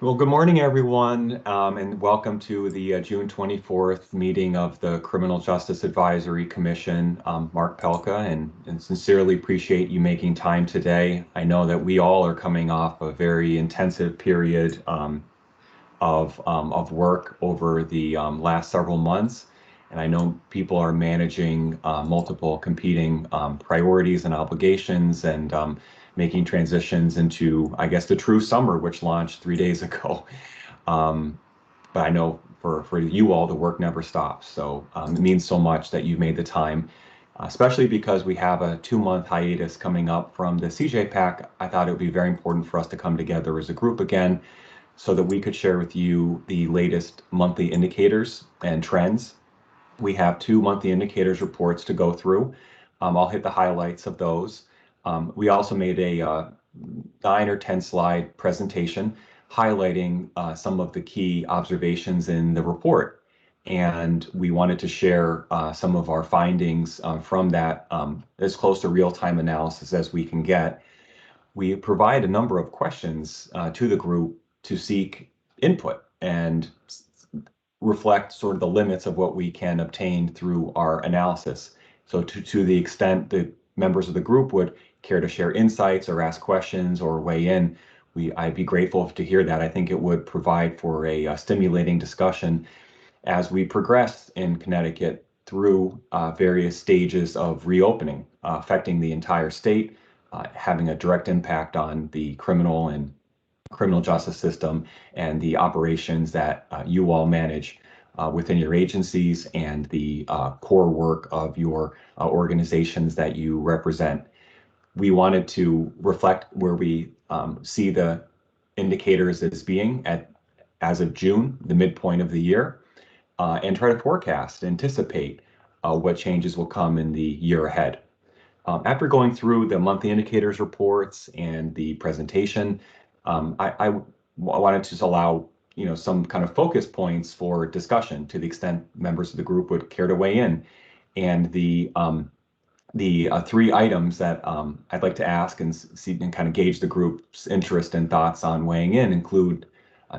Well, good morning, everyone, and welcome to the June 24th meeting of the Criminal Justice Advisory Commission. Mark Pelka, and sincerely appreciate you making time today. I know that we all are coming off a very intensive period of work over the last several months, and I know people are managing multiple competing priorities and obligations, and making transitions into, I guess, the true summer, which launched 3 days ago. Um, but I know for you all, the work never stops. So it means so much that you've made the time, especially because we have a 2-month hiatus coming up from the CJPAC. I thought it would be very important for us to come together as a group again so that we could share with you the latest monthly indicators and trends. We have 2 monthly indicators reports to go through. I'll hit the highlights of those. We also made a 9 or 10 slide presentation highlighting some of the key observations in the report. And we wanted to share some of our findings from that, as close to real-time analysis as we can get. We provide a number of questions to the group to seek input and reflect sort of the limits of what we can obtain through our analysis. So to the extent the members of the group would care to share insights or ask questions or weigh in, I'd be grateful to hear that. I think it would provide for a stimulating discussion as we progress in Connecticut through various stages of reopening, affecting the entire state, having a direct impact on the criminal justice system and the operations that you all manage within your agencies and the core work of your organizations that you represent. We wanted to reflect where we see the indicators as being as of June, the midpoint of the year, and try to forecast, anticipate what changes will come in the year ahead. After going through the monthly indicators reports and the presentation, I wanted to just allow some kind of focus points for discussion to the extent members of the group would care to weigh in. And the 3 items that I'd like to ask and see and kind of gauge the group's interest and thoughts on weighing in include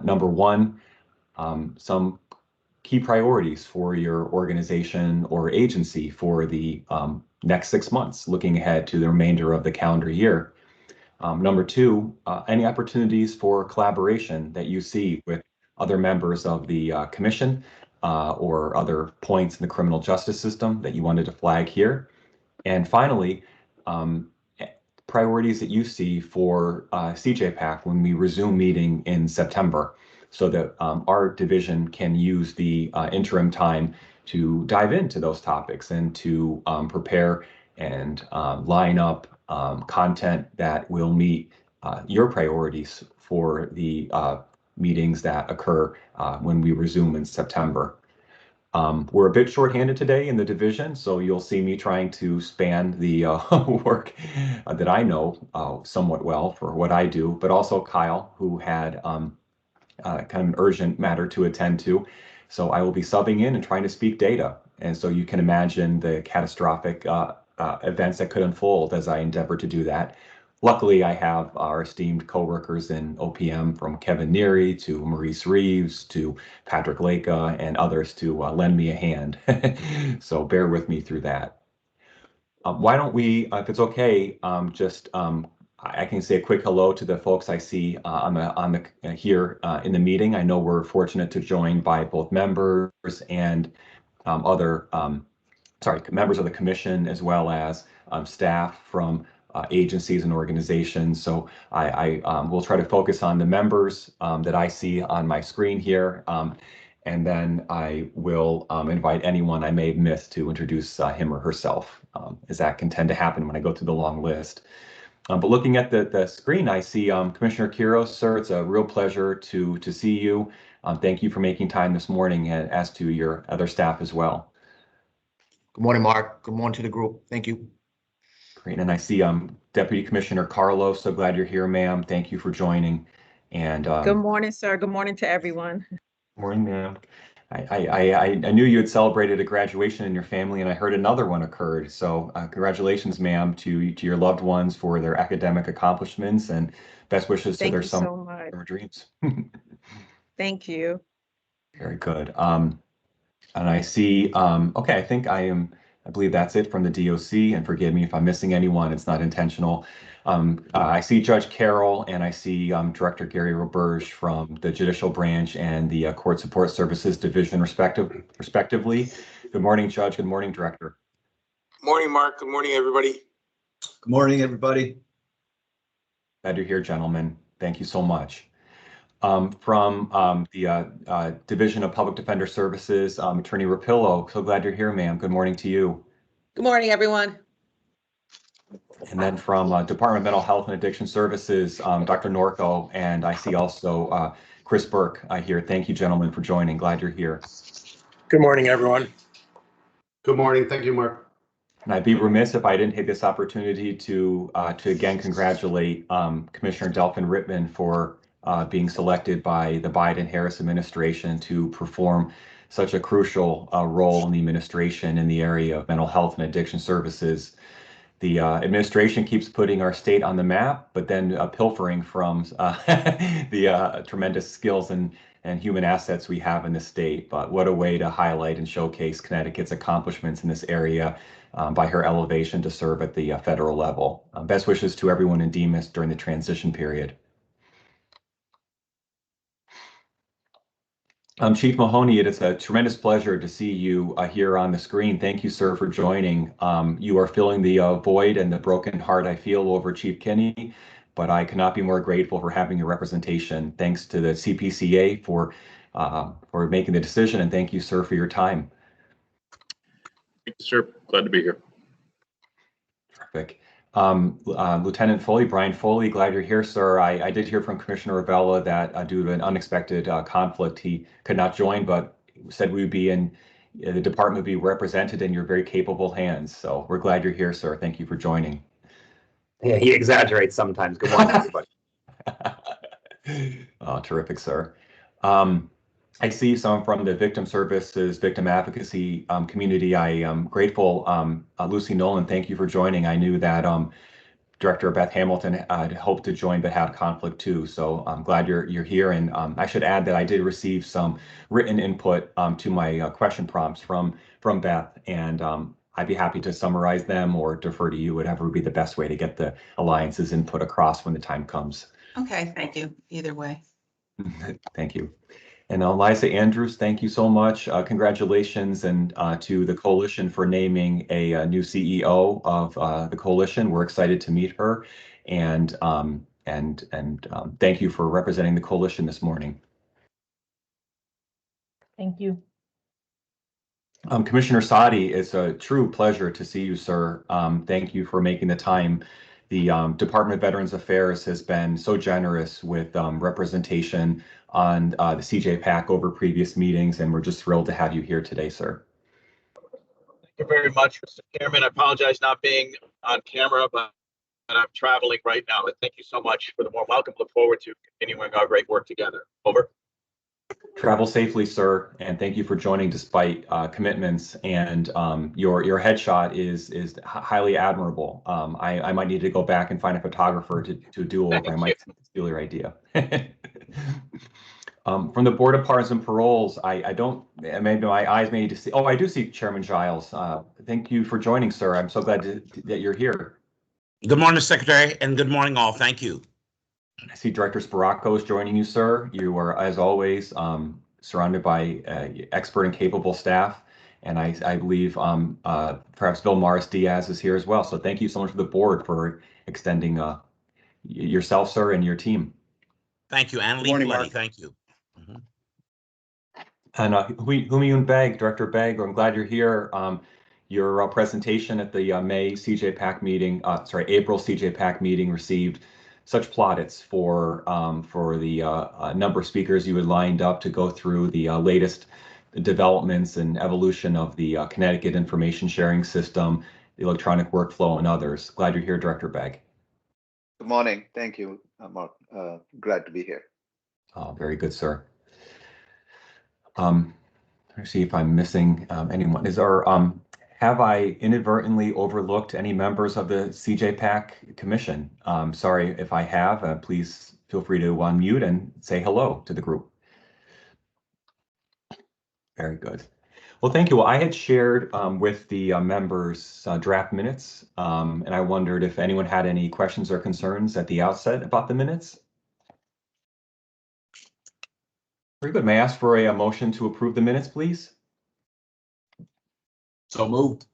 number one, some key priorities for your organization or agency for the next 6 months, looking ahead to the remainder of the calendar year. Number two, any opportunities for collaboration that you see with other members of the commission or other points in the criminal justice system that you wanted to flag here. And finally, priorities that you see for CJPAC when we resume meeting in September, so that our division can use the interim time to dive into those topics and to prepare and line up content that will meet your priorities for the meetings that occur when we resume in September. We're a bit shorthanded today in the division, so you'll see me trying to span the work that I know somewhat well for what I do, but also Kyle, who had kind of an urgent matter to attend to. So I will be subbing in and trying to speak data. And so you can imagine the catastrophic events that could unfold as I endeavor to do that. Luckily, I have our esteemed coworkers in OPM, from Kevin Neary to Maurice Reeves to Patrick Laka and others to lend me a hand. So bear with me through that. Why don't we, if it's okay, I can say a quick hello to the folks I see here in the meeting. I know we're fortunate to join by both members and other members of the commission, as well as staff from agencies and organizations. So I will try to focus on the members that I see on my screen here. And then I will invite anyone I may have missed to introduce him or herself, as that can tend to happen when I go through the long list. But looking at the screen, I see Commissioner Quiros. Sir, it's a real pleasure to see you. Thank you for making time this morning, as to your other staff as well. Good morning, Mark. Good morning to the group. Thank you. Great. And I see Deputy Commissioner Carlos. So glad you're here, ma'am. Thank you for joining. And good morning, sir. Good morning to everyone. Morning, ma'am. I knew you had celebrated a graduation in your family, and I heard another one occurred. So congratulations, ma'am, to your loved ones for their academic accomplishments, and best wishes to their summer dreams. Thank you. Very good. And I see, okay, I believe that's it from the DOC, and forgive me if I'm missing anyone, it's not intentional. I see Judge Carroll and I see Director Gary Roberge from the Judicial Branch and the Court Support Services Division respectively. Good morning, Judge. Good morning, Director. Morning, Mark. Good morning, everybody. Good morning, everybody. Glad you're here, gentlemen. Thank you so much. From the Division of Public Defender Services, Attorney Rapillo, so glad you're here, ma'am. Good morning to you. Good morning, everyone. And then from Department of Mental Health and Addiction Services, Dr. Norco, and I see also Chris Burke here. Thank you, gentlemen, for joining. Glad you're here. Good morning, everyone. Good morning. Thank you, Mark. And I'd be remiss if I didn't take this opportunity to again congratulate Commissioner Delphin Rittman for being selected by the Biden-Harris administration to perform such a crucial role in the administration in the area of mental health and addiction services. The administration keeps putting our state on the map, but then pilfering from the tremendous skills and human assets we have in the state. But what a way to highlight and showcase Connecticut's accomplishments in this area by her elevation to serve at the federal level. Best wishes to everyone in Demas during the transition period. Chief Mahoney, it is a tremendous pleasure to see you here on the screen. Thank you, sir, for joining. You are filling the void and the broken heart I feel over Chief Kinney, but I cannot be more grateful for having your representation. Thanks to the CPCA for making the decision, and thank you, sir, for your time. Thank you, sir. Glad to be here. Terrific. Lieutenant Foley, Brian Foley, glad you're here, sir. I did hear from Commissioner Ravella that due to an unexpected conflict, he could not join, but said we'd be in the department would be represented in your very capable hands. So we're glad you're here, sir. Thank you for joining. Yeah, he exaggerates sometimes. Good morning, everybody. Oh, terrific, sir. I see some from the victim services, victim advocacy community. I am grateful. Lucy Nolan, thank you for joining. I knew that Director Beth Hamilton had hoped to join but had conflict too. So I'm glad you're here. And I should add that I did receive some written input to my question prompts from Beth, and I'd be happy to summarize them or defer to you, whatever would be the best way to get the Alliance's input across when the time comes. Okay, thank you. Either way. Thank you. And Liza Andrews, thank you so much. Congratulations and to the coalition for naming a new CEO of the coalition. We're excited to meet her, and thank you for representing the coalition this morning. Thank you. Commissioner Sadi, it's a true pleasure to see you, sir. Thank you for making the time. The Department of Veterans Affairs has been so generous with representation on the CJPAC over previous meetings, and we're just thrilled to have you here today, sir. Thank you very much, Mr. Chairman. I apologize not being on camera, but I'm traveling right now. And thank you so much for the warm welcome. Look forward to continuing our great work together. Over. Travel safely, sir, and thank you for joining despite commitments. And your headshot is highly admirable. I might need to go back and find a photographer to do over. I might steal your idea. From the Board of Pardons and Paroles, I don't, maybe my eyes may just see, oh, I do see Chairman Giles. Thank you for joining, sir. I'm so glad that you're here. Good morning, Secretary, and good morning, all. Thank you. I see Director Sparacco is joining you, sir. You are, as always, surrounded by expert and capable staff. And I believe perhaps Bill Morris Diaz is here as well. So thank you so much for the board for extending yourself, sir, and your team. Thank you, and Lee Floody. Thank you. And Humayun Beg, Director Beg, I'm glad you're here. Your presentation at the April CJPAC meeting received such plaudits for the number of speakers you had lined up to go through the latest developments and evolution of the Connecticut information sharing system, the electronic workflow, and others. Glad you're here, Director Beg. Good morning. Thank you, Mark. Glad to be here. Oh, very good, sir. Let's see if I'm missing anyone. Have I inadvertently overlooked any members of the CJPAC Commission? Sorry if I have. Please feel free to unmute and say hello to the group. Very good. Well, thank you. Well, I had shared with the members draft minutes, and I wondered if anyone had any questions or concerns at the outset about the minutes. Very good. May I ask for a motion to approve the minutes, please? So moved.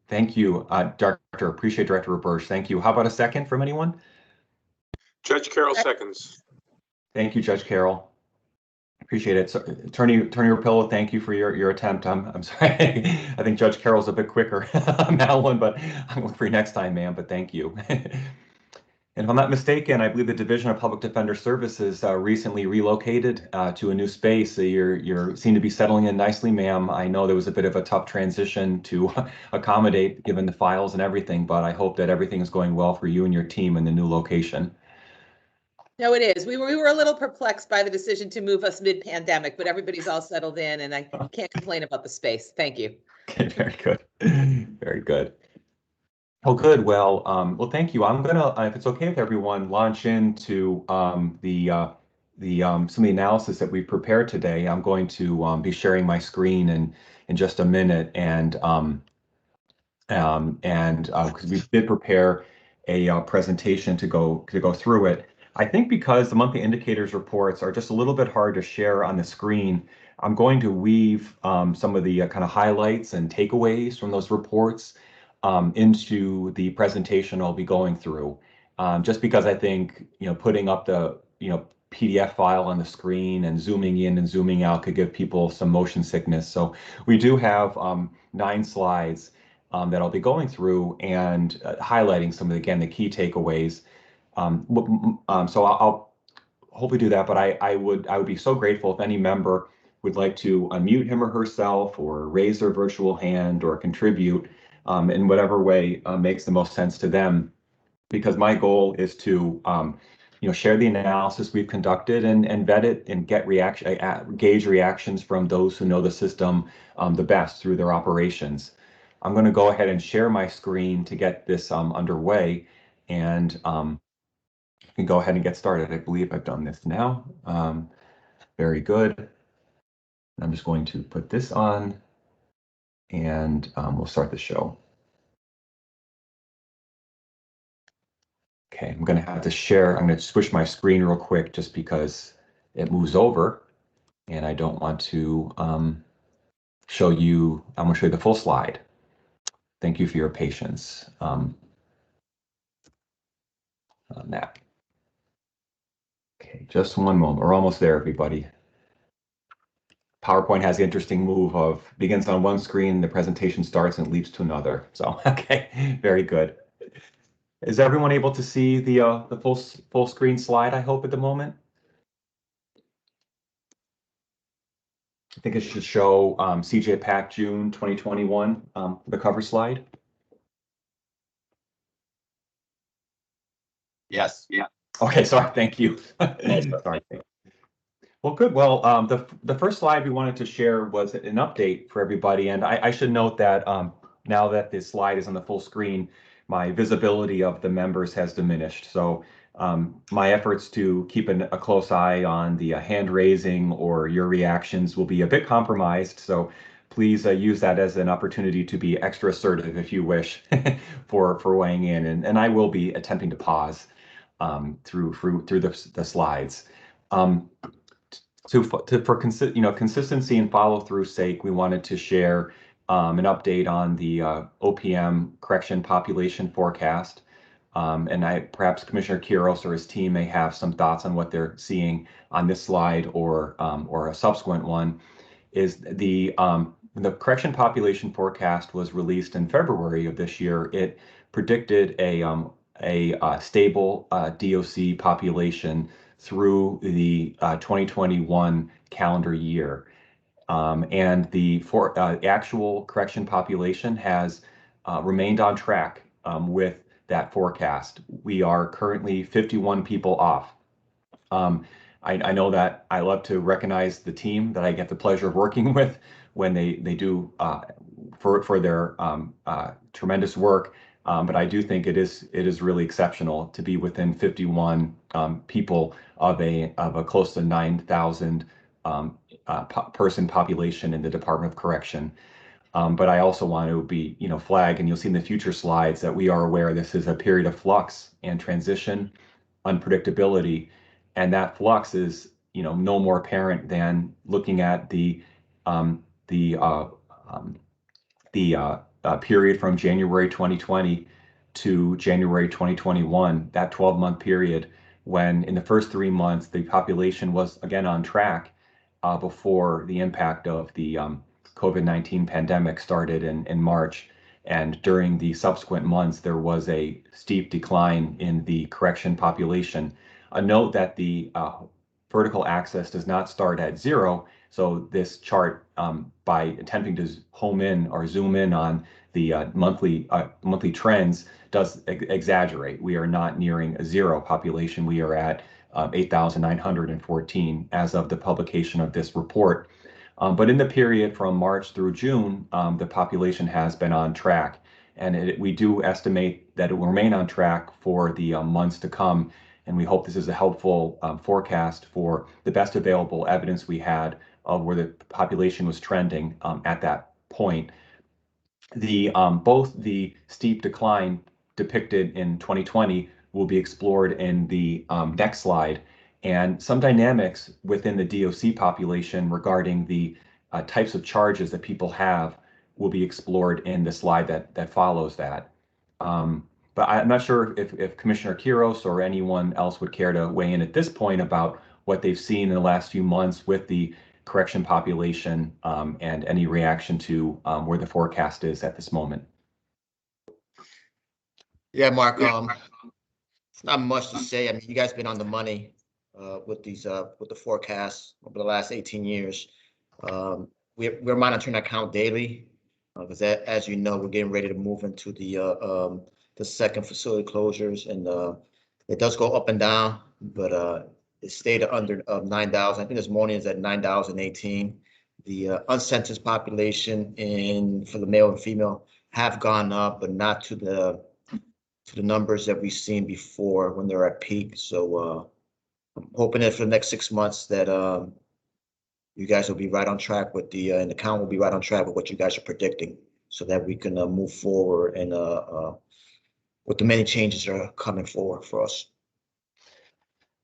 Thank you, Director. Appreciate Director Roberge. Thank you. How about a second from anyone? Judge Carroll seconds. Thank you, Judge Carroll. Appreciate it. So, Attorney Rapillo, thank you for your attempt. I'm sorry. I think Judge Carroll's a bit quicker on that one, but I'm looking for you next time, ma'am. But thank you. And if I'm not mistaken, I believe the Division of Public Defender Services recently relocated to a new space. You seem to be settling in nicely, ma'am. I know there was a bit of a tough transition to accommodate given the files and everything, but I hope that everything is going well for you and your team in the new location. No, it is. We were a little perplexed by the decision to move us mid-pandemic, but everybody's all settled in and I can't complain about the space. Thank you. Okay, very good. Very good. Oh, good. Well, thank you. I'm gonna, if it's okay with everyone, launch into some of the analysis that we prepared today. I'm going to be sharing my screen in just a minute, and because we did prepare a presentation to go through it. I think because the monthly indicators reports are just a little bit hard to share on the screen, I'm going to weave some of the kind of highlights and takeaways from those reports into the presentation I'll be going through. Just because I think, putting up the, PDF file on the screen and zooming in and zooming out could give people some motion sickness. So we do have 9 slides that I'll be going through and highlighting some of, again, the key takeaways. So I'll hopefully do that, but I would be so grateful if any member would like to unmute him or herself or raise their virtual hand or contribute in whatever way makes the most sense to them, because my goal is to share the analysis we've conducted and vet it and gauge reactions from those who know the system the best through their operations. I'm going to go ahead and share my screen to get this underway, and you can go ahead and get started. I believe I've done this now. Very good. I'm just going to put this on, and we'll start the show. Okay, I'm going to have to share. I'm going to switch my screen real quick just because it moves over, and I don't want to show you. I'm going to show you the full slide. Thank you for your patience on that. Okay, just one moment. We're almost there, everybody. PowerPoint has the interesting move of begins on one screen, the presentation starts and leaps to another. So, okay, very good. Is everyone able to see the full screen slide, I hope, at the moment? I think it should show CJPAC June 2021, the cover slide. Yes. Yeah. Okay, sorry, thank you. Sorry. Well, good. Well, the first slide we wanted to share was an update for everybody, and I should note that now that this slide is on the full screen, my visibility of the members has diminished. So my efforts to keep a close eye on the hand raising or your reactions will be a bit compromised. So please use that as an opportunity to be extra assertive if you wish for weighing in, and I will be attempting to pause through the slides. For consistency and follow through sake, we wanted to share an update on the OPM correction population forecast. And perhaps Commissioner Quiros or his team may have some thoughts on what they're seeing on this slide or a subsequent one. Is the correction population forecast was released in February of this year. It predicted a stable DOC population through the 2021 calendar year. And the actual correction population has remained on track with that forecast. We are currently 51 people off. I know that I love to recognize the team that I get the pleasure of working with when they do for their tremendous work. But I do think it is really exceptional to be within 51 people of a close to 9,000 person population in the Department of Correction. But I also want to be, flag, and you'll see in the future slides that we are aware this is a period of flux and transition, unpredictability, and that flux is, no more apparent than looking at the period from January 2020 to January 2021, that 12-month period, when in the first 3 months the population was again on track before the impact of the COVID-19 pandemic started in March. And during the subsequent months, there was a steep decline in the correction population. A note that the vertical axis does not start at 0. So this chart, by attempting to home in or zoom in on the monthly trends, does exaggerate. We are not nearing a 0 population. We are at 8,914 as of the publication of this report. But in the period from March through June, the population has been on track. And we do estimate that it will remain on track for the months to come. And we hope this is a helpful forecast for the best available evidence we had of where the population was trending at that point. Both the steep decline depicted in 2020 will be explored in the next slide, and some dynamics within the DOC population regarding the types of charges that people have will be explored in the slide that follows that. But I'm not sure if Commissioner Quiros or anyone else would care to weigh in at this point about what they've seen in the last few months with the correction population and any reaction to where the forecast is at this moment. Yeah, Mark, it's not much to say. I mean, you guys been on the money with the forecasts over the last 18 years. We're monitoring that count daily because as you know, we're getting ready to move into the second facility closures, and it does go up and down, but it stayed under 9,000. I think this morning is at 9,018. The uncensored population for the male and female have gone up, but not to the numbers that we've seen before when they're at peak. So I'm hoping that for the next 6 months that you guys will be right on track with and the count will be right on track with what you guys are predicting, so that we can move forward and with the many changes that are coming forward for us.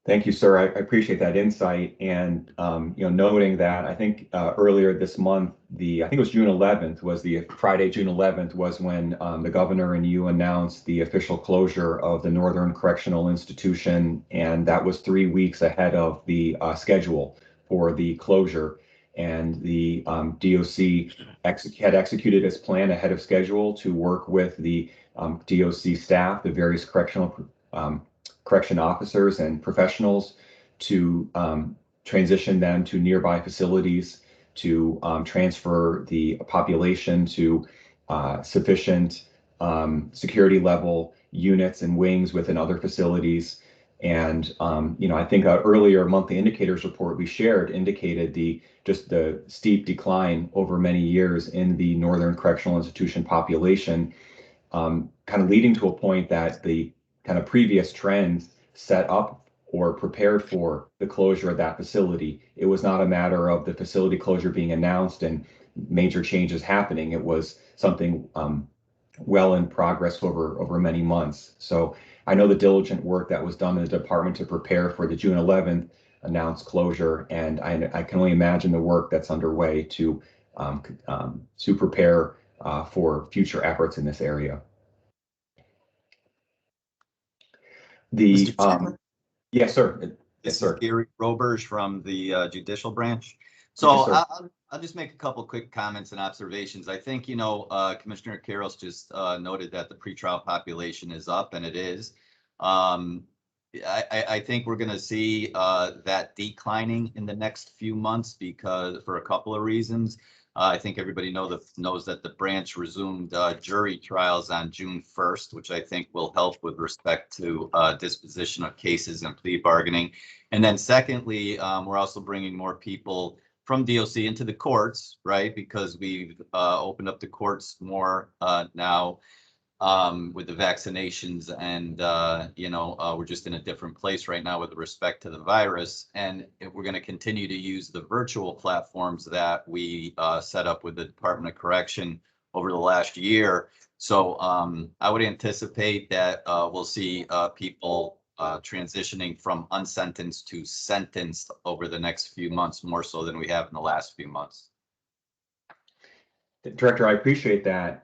Thank you, sir. I appreciate that insight, and noting that I think earlier this month, I think it was June 11th, was the Friday, June 11th, was when the governor and you announced the official closure of the Northern Correctional Institution, and that was 3 weeks ahead of the schedule for the closure. And the DOC had executed its plan ahead of schedule to work with the DOC staff, the various correction officers and professionals, to transition them to nearby facilities, to transfer the population to sufficient security level units and wings within other facilities. And I think an earlier monthly indicators report we shared indicated just the steep decline over many years in the Northern Correctional Institution population, kind of leading to a point that the kind of previous trends set up or prepared for the closure of that facility. It was not a matter of the facility closure being announced and major changes happening. It was something well in progress over many months. So I know the diligent work that was done in the department to prepare for the June 11th announced closure, and I can only imagine the work that's underway to prepare for future efforts in this area. Mr. Chairman? Yes, sir. Yes, This sir. is Gary Roberge from the Judicial Branch. So Yes, I'll just make a couple quick comments and observations. I think, Commissioner Quiros just noted that the pretrial population is up, and it is. I think we're going to see that declining in the next few months for a couple of reasons. I think everybody knows that the branch resumed jury trials on June 1st, which I think will help with respect to disposition of cases and plea bargaining. And then secondly, we're also bringing more people from DOC into the courts, right? Because we've opened up the courts more now. with the vaccinations, and we're just in a different place right now with respect to the virus, and we're going to continue to use the virtual platforms that we set up with the Department of Correction over the last year. So I would anticipate that we'll see people transitioning from unsentenced to sentenced over the next few months, more so than we have in the last few months. Director, I appreciate that.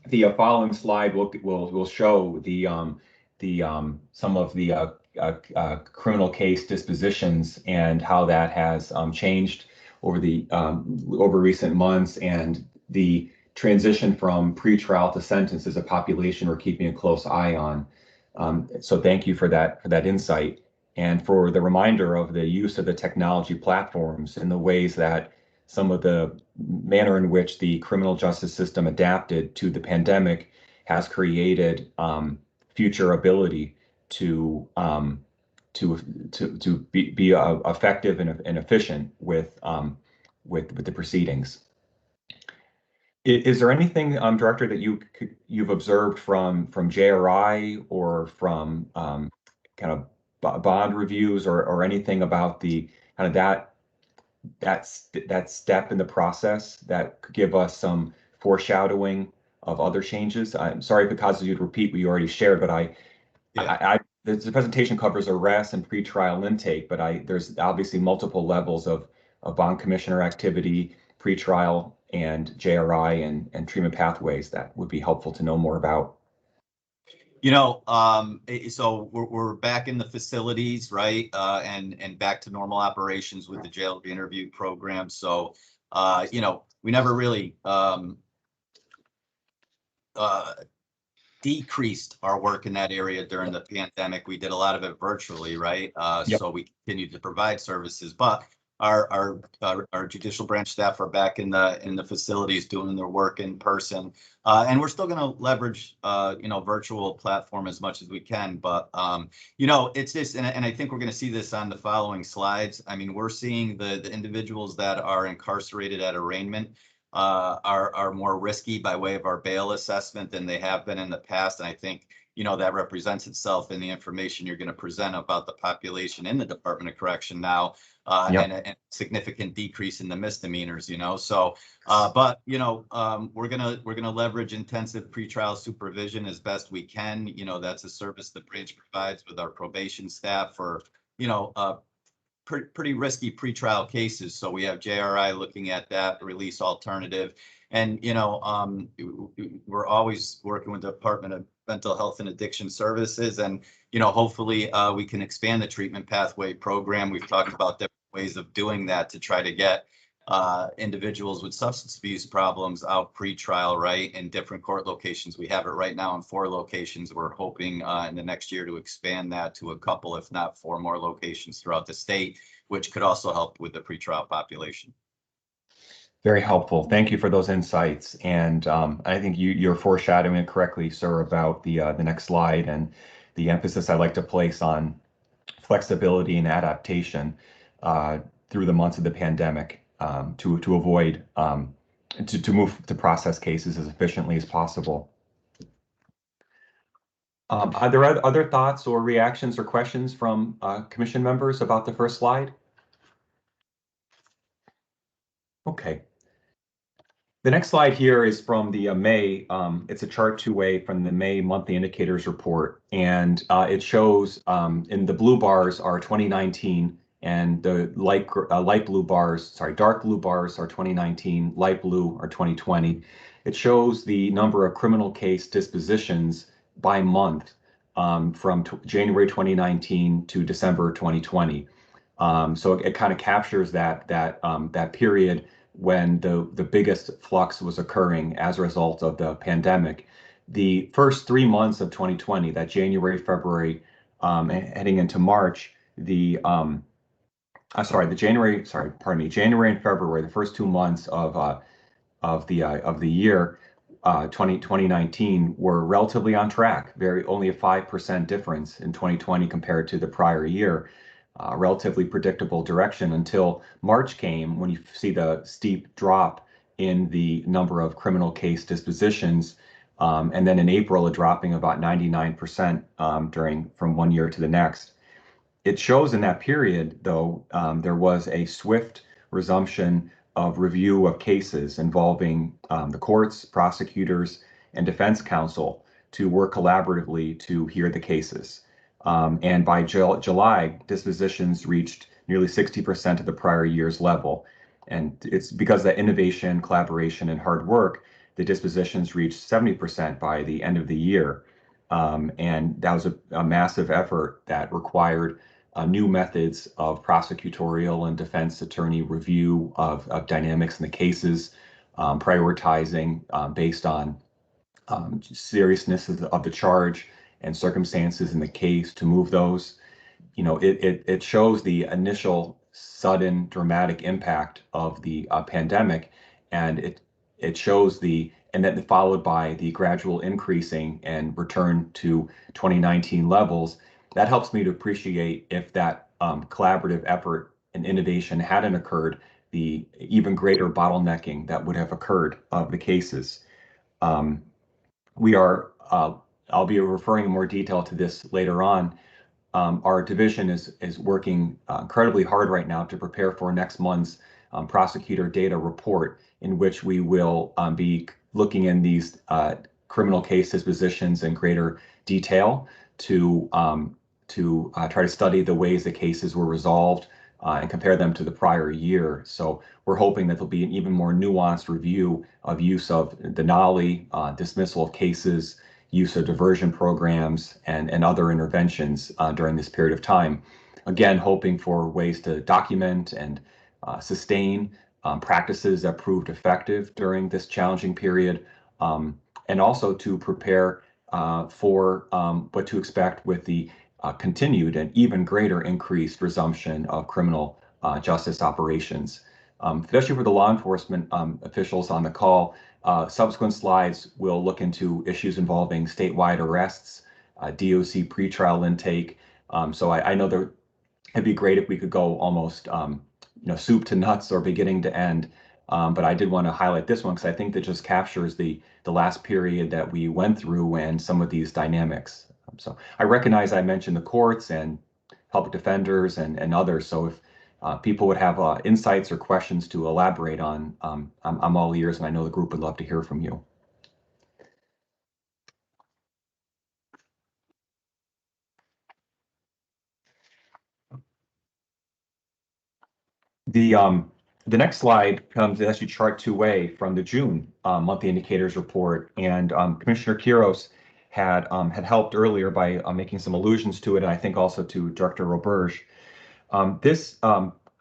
The following slide will show the some of the criminal case dispositions and how that has changed over the over recent months, and the transition from pretrial to sentence is a population we're keeping a close eye on. So thank you for that insight, and for the reminder of the use of the technology platforms and the ways that some of the manner in which the criminal justice system adapted to the pandemic has created future ability to be effective and efficient with the proceedings. Is there anything, Director, that you've observed from JRI or from kind of bond reviews or anything about the kind of that step in the process that could give us some foreshadowing of other changes? I'm sorry if it causes you to repeat what you already shared, but the presentation covers arrest and pretrial intake, but there's obviously multiple levels of bond commissioner activity, pretrial and JRI and treatment pathways that would be helpful to know more about. So we're back in the facilities, right? And back to normal operations with the jail interview program. So, we never really decreased our work in that area during the pandemic. We did a lot of it virtually, right? Yep. So we continued to provide services, but our judicial branch staff are back in the facilities doing their work in person, and we're still going to leverage virtual platform as much as we can. But it's just, and I think we're going to see this on the following slides. I mean, we're seeing the individuals that are incarcerated at arraignment are more risky by way of our bail assessment than they have been in the past, and I think that represents itself in the information you're going to present about the population in the Department of Correction now, and a significant decrease in the misdemeanors. So, but we're gonna leverage intensive pretrial supervision as best we can. That's a service the branch provides with our probation staff for pretty risky pretrial cases. So we have JRI looking at that release alternative, and we're always working with the Department of Mental Health and Addiction Services, and hopefully we can expand the treatment pathway program. We've talked about different ways of doing that to try to get individuals with substance abuse problems out pre-trial, right, in different court locations. We have it right now in 4 locations. We're hoping in the next year to expand that to a couple, if not 4 more locations throughout the state, which could also help with the pre-trial population. Very helpful. Thank you for those insights. And I think you're foreshadowing it correctly, sir, about the next slide and the emphasis I like to place on flexibility and adaptation through the months of the pandemic to avoid to move to process cases as efficiently as possible. Are there other thoughts or reactions or questions from commission members about the first slide? Okay. The next slide here is from the May, it's a chart 2A from the May monthly indicators report, and it shows in the blue bars are 2019, and the dark blue bars are 2019, light blue are 2020. It shows the number of criminal case dispositions by month from January 2019 to December 2020. So it kind of captures that period when the biggest flux was occurring as a result of the pandemic. The first 3 months of 2020, that January, February, heading into March, January and February, the first 2 months of the year, 2019, were relatively on track. Only a 5% difference in 2020 compared to the prior year. Relatively predictable direction until March came, when you see the steep drop in the number of criminal case dispositions and then in April, a dropping about 99% from one year to the next. It shows in that period, though, there was a swift resumption of review of cases involving the courts, prosecutors, and defense counsel to work collaboratively to hear the cases. And by July, dispositions reached nearly 60% of the prior year's level. And it's because of that innovation, collaboration, and hard work, the dispositions reached 70% by the end of the year. And that was a massive effort that required new methods of prosecutorial and defense attorney review of dynamics in the cases, prioritizing based on seriousness of the charge and circumstances in the case to move those. You know, it shows the initial sudden dramatic impact of the pandemic, and it shows and then followed by the gradual increasing and return to 2019 levels. That helps me to appreciate if that collaborative effort and innovation hadn't occurred, the even greater bottlenecking that would have occurred of the cases. I'll be referring in more detail to this later on. Our division is working incredibly hard right now to prepare for next month's prosecutor data report, in which we will be looking in these criminal case dispositions in greater detail to try to study the ways the cases were resolved and compare them to the prior year. So we're hoping that there'll be an even more nuanced review of use of Denali, dismissal of cases, use of diversion programs, and other interventions during this period of time. Again, hoping for ways to document and sustain practices that proved effective during this challenging period, and also to prepare for what to expect with the continued and even greater increased resumption of criminal justice operations. Especially for the law enforcement officials on the call, subsequent slides will look into issues involving statewide arrests, DOC pretrial intake. So I know there it'd be great if we could go almost soup to nuts or beginning to end. But I did want to highlight this one because I think that just captures the last period that we went through and some of these dynamics. So I recognize I mentioned the courts and public defenders and others. So if people would have insights or questions to elaborate on, I'm all ears, and I know the group would love to hear from you. The next slide comes actually chart 2A from the June monthly indicators report, and Commissioner Quiros had helped earlier by making some allusions to it, and I think also to Director Roberge. This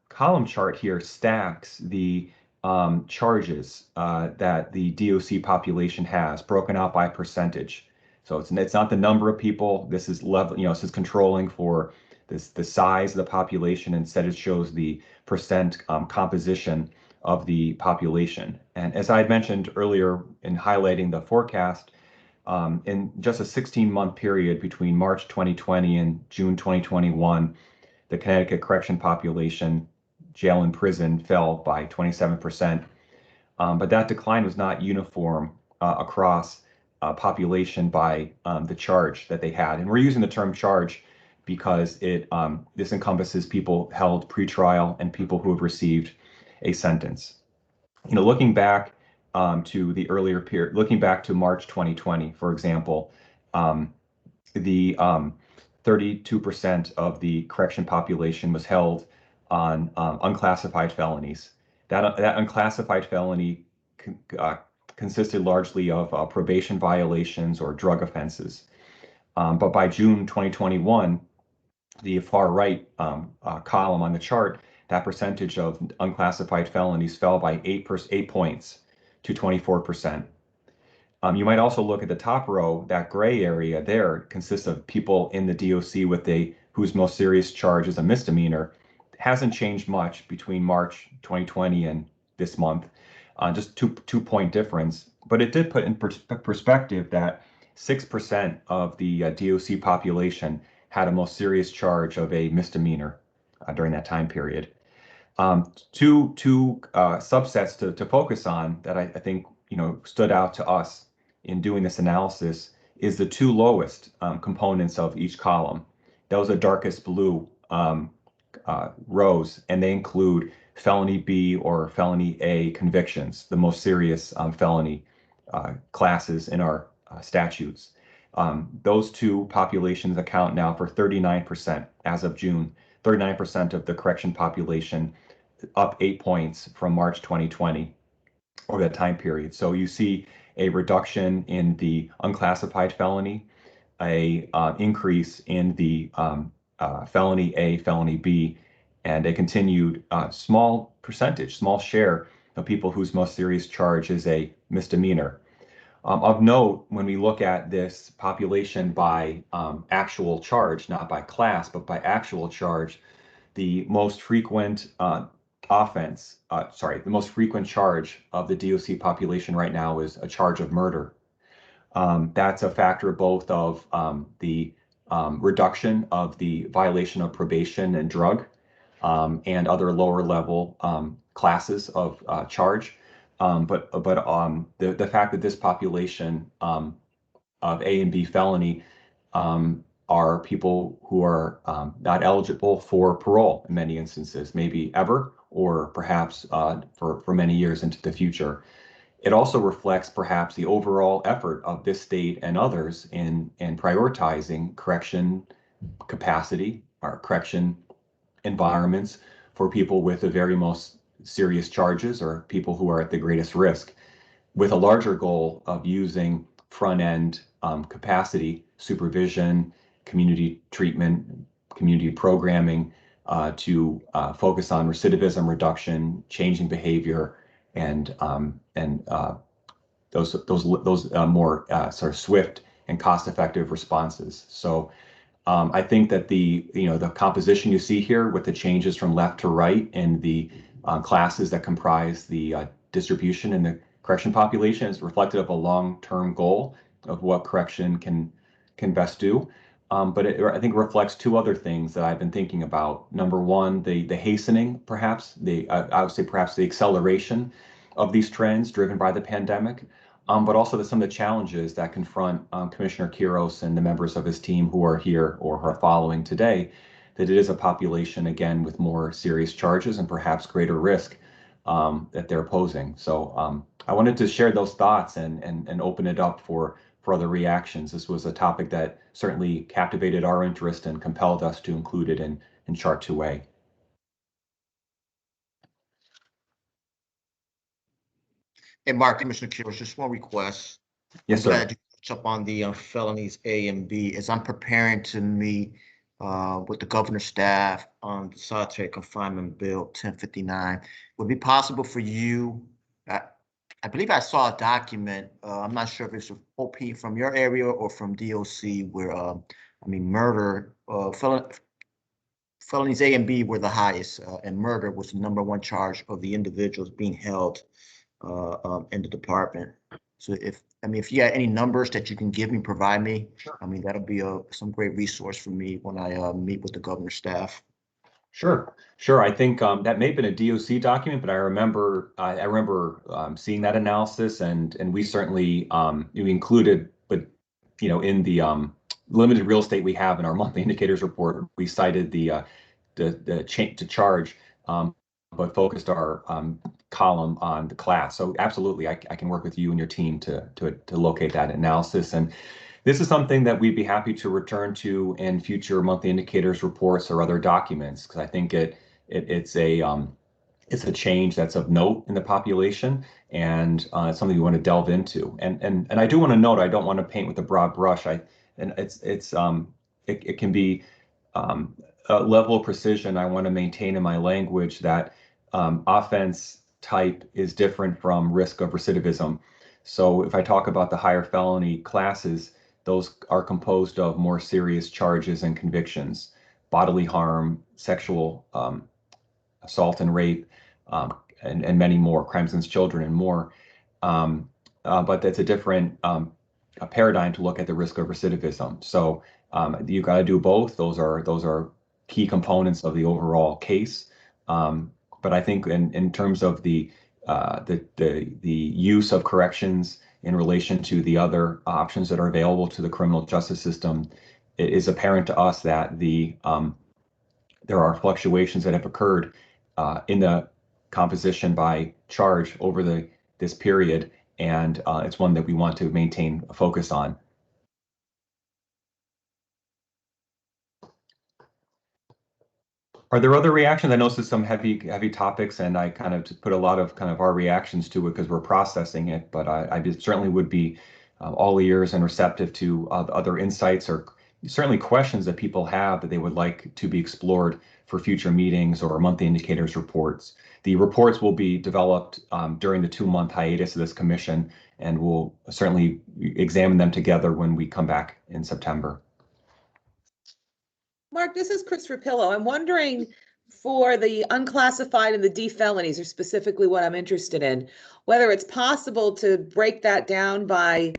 column chart here stacks the charges that the DOC population has, broken out by percentage. So it's not the number of people. This is level, this is controlling for the size of the population. Instead, it shows the percent composition of the population. And as I had mentioned earlier in highlighting the forecast, in just a 16-month period between March 2020 and June 2021, the Connecticut correction population, jail and prison, fell by 27%. But that decline was not uniform across population by the charge that they had. And we're using the term charge because this encompasses people held pretrial and people who have received a sentence. Looking back to the earlier period, looking back to March 2020, for example, the 32% of the correction population was held on unclassified felonies. That unclassified felony consisted largely of probation violations or drug offenses. But by June 2021, the far right column on the chart, that percentage of unclassified felonies fell by 8 points to 24%. You might also look at the top row. That gray area there consists of people in the DOC whose most serious charge is a misdemeanor. It hasn't changed much between March 2020 and this month, just two point difference. But it did put in perspective that 6% of the DOC population had a most serious charge of a misdemeanor during that time period. Two subsets to focus on that I think stood out to us in doing this analysis is the two lowest components of each column. Those are darkest blue rows, and they include felony B or felony A convictions, the most serious felony classes in our statutes. Those two populations account now for 39% as of June, 39% of the correction population, up 8 points from March 2020 over that time period. So you see a reduction in the unclassified felony, a increase in the felony A, felony B, and a continued small percentage, small share of people whose most serious charge is a misdemeanor. Of note, when we look at this population by actual charge, not by class, but by actual charge, the most frequent the most frequent charge of the DOC population right now is a charge of murder. That's a factor both of the reduction of the violation of probation and drug and other lower level classes of charge. But the fact that this population of A and B felony are people who are not eligible for parole in many instances, maybe ever, or perhaps for many years into the future. It also reflects perhaps the overall effort of this state and others in prioritizing correction capacity or correction environments for people with the very most serious charges or people who are at the greatest risk, with a larger goal of using front-end capacity, supervision, community treatment, community programming to focus on recidivism reduction, changing behavior, and those more sort of swift and cost-effective responses. So I think that the composition you see here with the changes from left to right in the classes that comprise the distribution in the correction population is reflective of a long-term goal of what correction can best do. But I think reflects two other things that I've been thinking about. Number one, the hastening, perhaps, I would say perhaps the acceleration of these trends driven by the pandemic, but also some of the challenges that confront Commissioner Quiros and the members of his team who are here or who are following today, that it is a population, again, with more serious charges and perhaps greater risk that they're posing. So I wanted to share those thoughts and open it up for other reactions. This was a topic that certainly captivated our interest and compelled us to include it in Chart 2A. Hey, Mark, Commissioner Quiros, just one request. Yes, sir. I'm glad you touched up on the felonies A and B. As I'm preparing to meet with the governor's staff on the solitary confinement bill 1059, would it be possible for you? I believe I saw a document. I'm not sure if it's OP from your area or from DOC, where murder, felonies A and B were the highest, and murder was the #1 charge of the individuals being held in the department. So if you got any numbers that you can give me, provide me, that'll be some great resource for me when I meet with the governor's staff. Sure. I think that may have been a DOC document, but I remember seeing that analysis, and we certainly we included, but in the limited real estate we have in our monthly indicators report, we cited the change to charge, but focused our column on the class. So absolutely, I can work with you and your team to locate that analysis. And this is something that we'd be happy to return to in future monthly indicators reports or other documents, because I think it's a change that's of note in the population, and it's something we want to delve into. And I do want to note, I don't want to paint with a broad brush. It can be a level of precision I want to maintain in my language that offense type is different from risk of recidivism. So if I talk about the higher felony classes, those are composed of more serious charges and convictions, bodily harm, sexual assault and rape, and many more, crimes against children and more. But that's a different a paradigm to look at the risk of recidivism. So you've got to do both. Those are key components of the overall case. But I think in terms of the use of corrections in relation to the other options that are available to the criminal justice system, it is apparent to us that there are fluctuations that have occurred in the composition by charge over this period, and it's one that we want to maintain a focus on. Are there other reactions? I know this is some heavy topics, and I kind of put a lot of our reactions to it because we're processing it. But I certainly would be all ears and receptive to other insights or certainly questions that people have that they would like to be explored for future meetings or monthly indicators reports. The reports will be developed during the 2-month hiatus of this commission, and we'll certainly examine them together when we come back in September. Mark, this is Chris Rapillo. I'm wondering for the unclassified and the D felonies are specifically what I'm interested in, whether it's possible to break that down by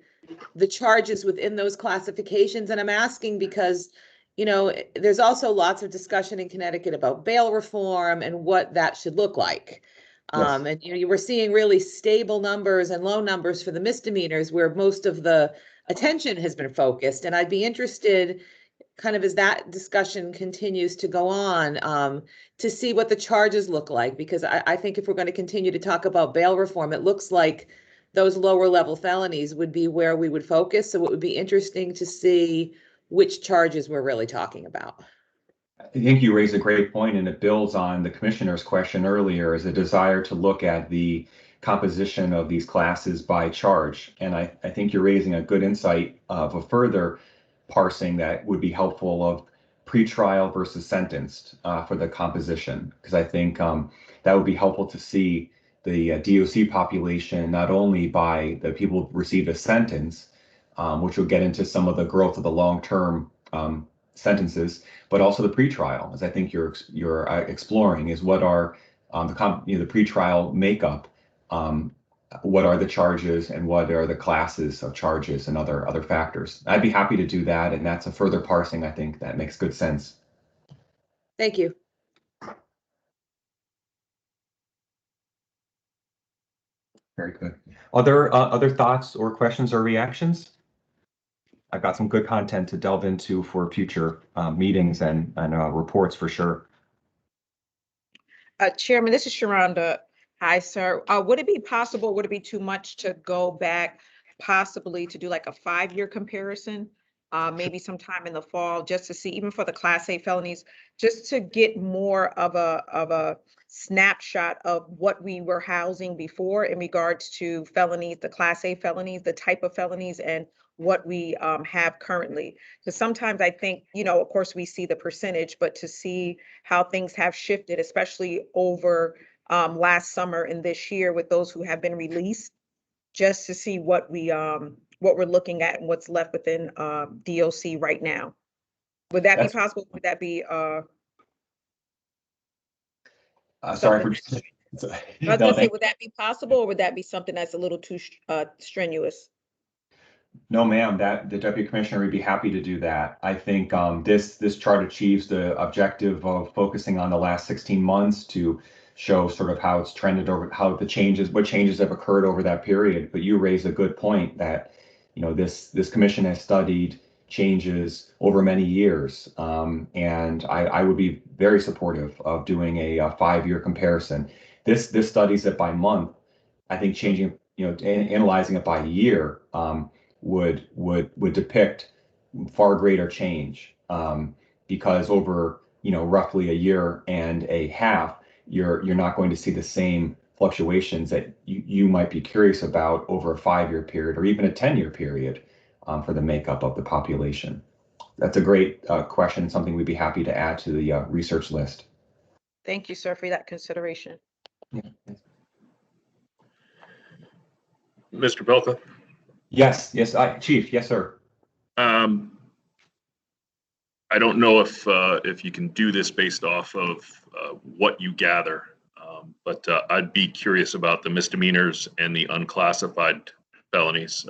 the charges within those classifications. And I'm asking because, you know, there's also lots of discussion in Connecticut about bail reform and what that should look like. Yes. And, you know, you were seeing really stable numbers and low numbers for the misdemeanors where most of the attention has been focused. And I'd be interested kind of as that discussion continues to go on, to see what the charges look like, because I think if we're going to continue to talk about bail reform, it looks like those lower level felonies would be where we would focus. So it would be interesting to see which charges we're really talking about. I think you raise a great point, and it builds on the commissioner's question earlier, is a desire to look at the composition of these classes by charge. And I think you're raising a good insight of a further parsing that would be helpful of pretrial versus sentenced for the composition, because I think that would be helpful to see the DOC population not only by the people who received a sentence, which will get into some of the growth of the long-term sentences, but also the pretrial, as I think you're exploring, is what are the pretrial makeup, what are the charges and what are the classes of charges and other factors. I'd be happy to do that, and that's a further parsing. I think that makes good sense. Thank you. Very good. Other thoughts or questions or reactions? I've got some good content to delve into for future meetings and reports for sure. Chairman, this is Sharonda. Hi, sir. Would it be possible, would it be too much to go back possibly to do like a 5-year comparison? Maybe sometime in the fall, just to see, even for the Class A felonies, just to get more of a snapshot of what we were housing before in regards to felonies, the Class A felonies, the type of felonies, and what we have currently. Because sometimes I think, you know, of course we see the percentage, but to see how things have shifted, especially over last summer and this year with those who have been released, just to see what we're looking at and what's left within DOC right now. Would that be possible? Would that be sorry for I was gonna say, would that be possible, or would that be something that's a little too strenuous? No, ma'am, the Deputy Commissioner would be happy to do that. I think this chart achieves the objective of focusing on the last 16 months to show sort of how it's trended over, how what changes have occurred over that period. But you raise a good point that, you know, this commission has studied changes over many years, and I would be very supportive of doing a 5-year comparison. This studies it by month. I think changing, you know, analyzing it by year would depict far greater change, because over, you know, roughly a year and a half, you're not going to see the same fluctuations that you might be curious about over a 5-year period or even a 10-year period for the makeup of the population. That's a great question, something we'd be happy to add to the research list. Thank you, sir, for that consideration. Yeah. Mr. Belka? Yes, Chief, yes, sir. I don't know if you can do this based off of what you gather, but I'd be curious about the misdemeanors and the unclassified felonies.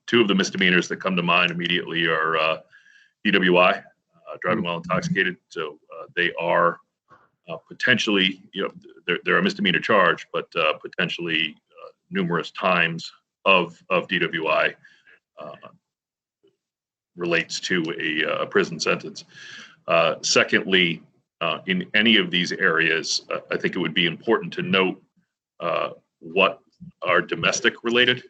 2 of the misdemeanors that come to mind immediately are DWI, driving while intoxicated. So they are potentially, you know, they're a misdemeanor charge, but potentially numerous times of DWI relates to a prison sentence. Secondly, in any of these areas, I think it would be important to note what are domestic related.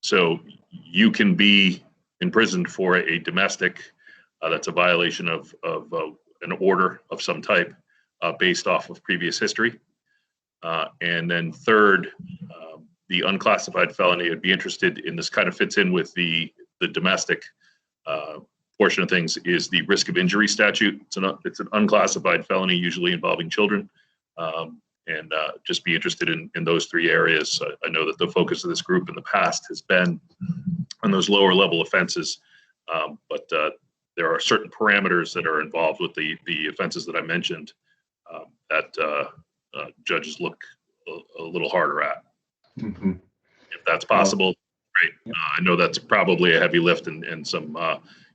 So you can be imprisoned for a domestic that's a violation of an order of some type based off of previous history. And then third, the unclassified felony, I'd be interested in, this kind of fits in with the domestic portion of things, is the risk of injury statute. It's an unclassified felony, usually involving children. And just be interested in those three areas. I know that the focus of this group in the past has been on those lower level offenses, but there are certain parameters that are involved with the offenses that I mentioned that judges look a little harder at. Mm-hmm. If that's possible, great. I know that's probably a heavy lift, and some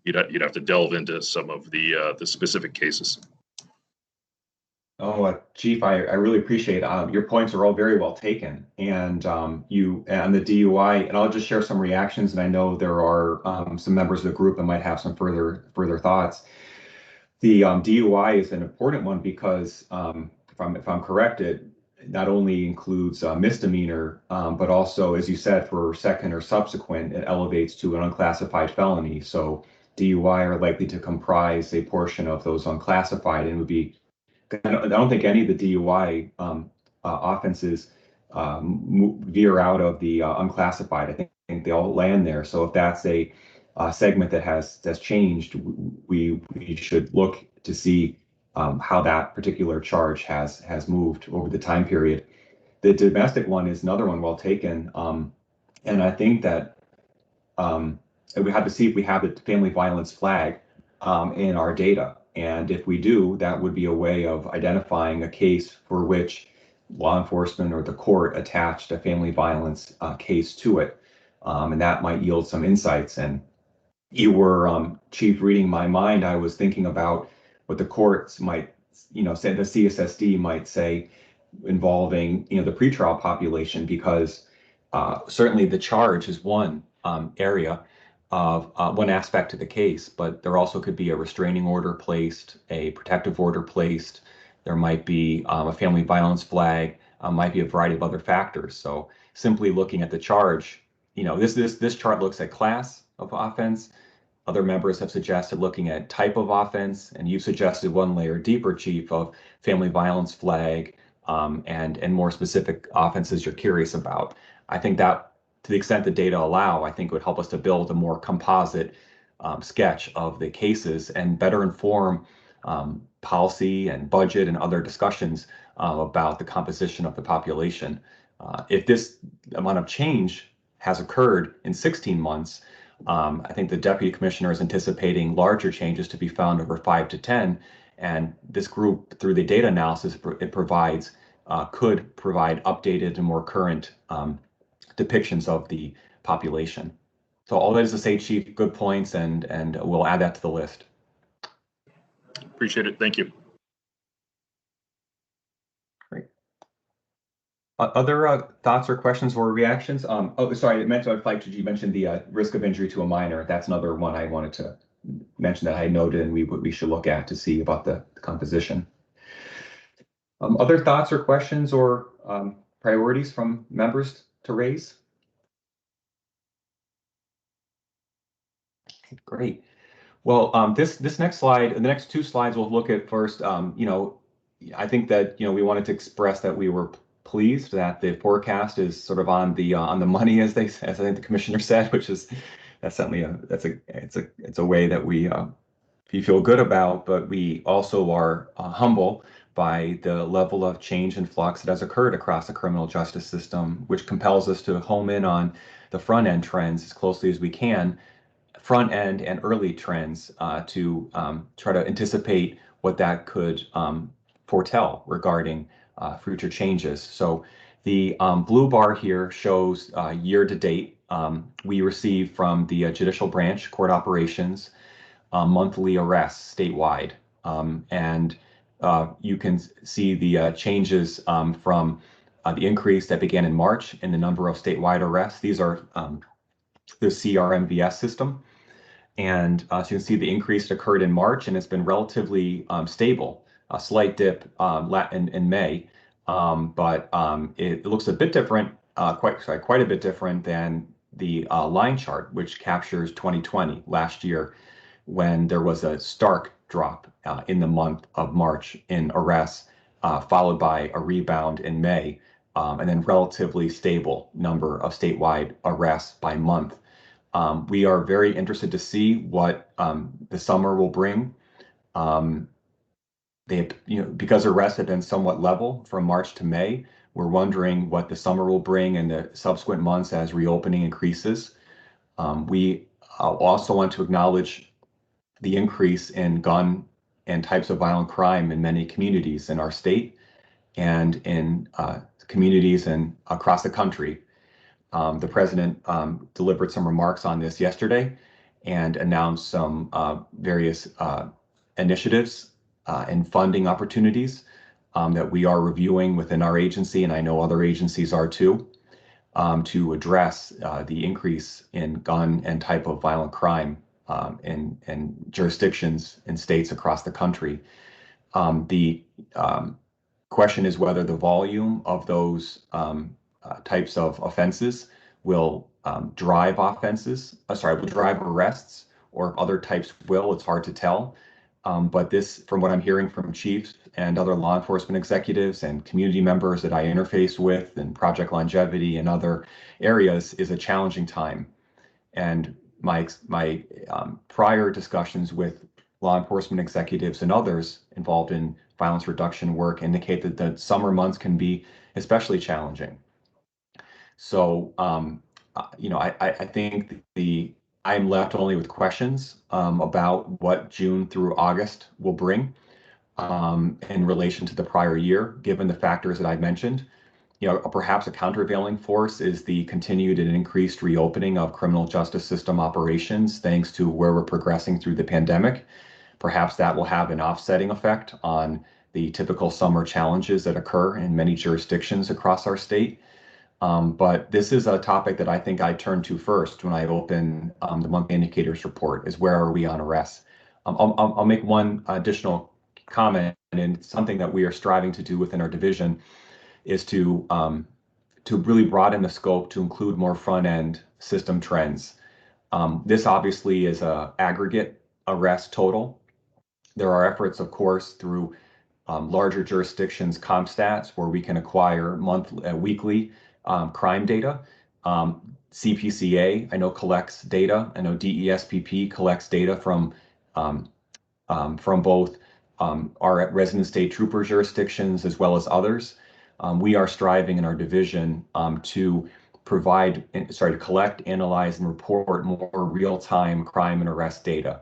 you'd have to delve into some of the specific cases. Oh, Chief, I really appreciate your points are all very well taken, and you and the DUI, and I'll just share some reactions. And I know there are some members of the group that might have some further thoughts. The DUI is an important one because if I'm correct, it not only includes misdemeanor, but also, as you said, for second or subsequent, it elevates to an unclassified felony. So DUI are likely to comprise a portion of those unclassified, and would be. I don't think any of the DUI offenses veer out of the unclassified. I think they all land there. So if that's a segment that has changed, we should look to see how that particular charge has moved over the time period. The domestic one is another one well taken, and I think that we have to see if we have the family violence flag in our data. And if we do, that would be a way of identifying a case for which law enforcement or the court attached a family violence case to it. And that might yield some insights. And you were, Chief, reading my mind. I was thinking about what the courts might, say the CSSD might say involving, the pretrial population, because certainly the charge is one area of one aspect of the case, but there also could be a restraining order placed, a protective order placed. There might be a family violence flag, might be a variety of other factors. So simply looking at the charge, this chart looks at class of offense. Other members have suggested looking at type of offense, and you suggested one layer deeper, Chief, of family violence flag and more specific offenses you're curious about. I think that, to the extent the data allow, I think it would help us to build a more composite sketch of the cases and better inform policy and budget and other discussions about the composition of the population. If this amount of change has occurred in 16 months, I think the Deputy Commissioner is anticipating larger changes to be found over 5 to 10. And this group, through the data analysis it provides, could provide updated and more current depictions of the population. So all that is to say, Chief, good points, and we'll add that to the list. Appreciate it. Thank you. Great. Other thoughts or questions or reactions? Oh, sorry, I meant to flag, you mentioned the risk of injury to a minor. That's another one I wanted to mention that I noted and we should look at to see about the composition. Other thoughts or questions or priorities from members to raise? Okay, great. Well, this next slide, the next two slides we'll look at first. I think that we wanted to express that we were pleased that the forecast is sort of on the money, as I think the commissioner said, which is that's certainly it's a way that we feel good about, but we also are humble by the level of change and flux that has occurred across the criminal justice system, which compels us to home in on the front end trends as closely as we can, front end and early trends, to try to anticipate what that could foretell regarding future changes. So the blue bar here shows year to date. We receive from the judicial branch court operations monthly arrests statewide, and you can see the changes from the increase that began in March in the number of statewide arrests. These are the CRMVS system. And so you can see the increase occurred in March, and it's been relatively stable, a slight dip in May. But it looks a bit different, quite a bit different than the line chart, which captures 2020, last year, when there was a stark drop in the month of March in arrests, followed by a rebound in May, and then relatively stable number of statewide arrests by month. We are very interested to see what the summer will bring. Because arrests have been somewhat level from March to May, we're wondering what the summer will bring in the subsequent months as reopening increases. We also want to acknowledge the increase in gun and types of violent crime in many communities in our state and in communities and across the country. The president delivered some remarks on this yesterday and announced some various initiatives and funding opportunities that we are reviewing within our agency, and I know other agencies are too, to address the increase in gun and type of violent crime in jurisdictions and states across the country. The question is whether the volume of those types of offenses will drive arrests, or other types will. It's hard to tell. But this, from what I'm hearing from chiefs and other law enforcement executives and community members that I interface with and Project Longevity and other areas, is a challenging time. And my prior discussions with law enforcement executives and others involved in violence reduction work indicate that the summer months can be especially challenging. So, I think I'm left only with questions about what June through August will bring in relation to the prior year, given the factors that I mentioned. Perhaps a countervailing force is the continued and increased reopening of criminal justice system operations, thanks to where we're progressing through the pandemic. Perhaps that will have an offsetting effect on the typical summer challenges that occur in many jurisdictions across our state. But this is a topic that I think I turn to first when I open the monthly indicators report, is where are we on arrests? I'll make one additional comment, and something that we are striving to do within our division is to really broaden the scope to include more front-end system trends. This obviously is an aggregate arrest total. There are efforts, of course, through larger jurisdictions, CompStats, where we can acquire weekly crime data. CPCA, I know, collects data. I know DESPP collects data from both our resident state trooper jurisdictions as well as others. We are striving in our division to collect, analyze, and report more real-time crime and arrest data.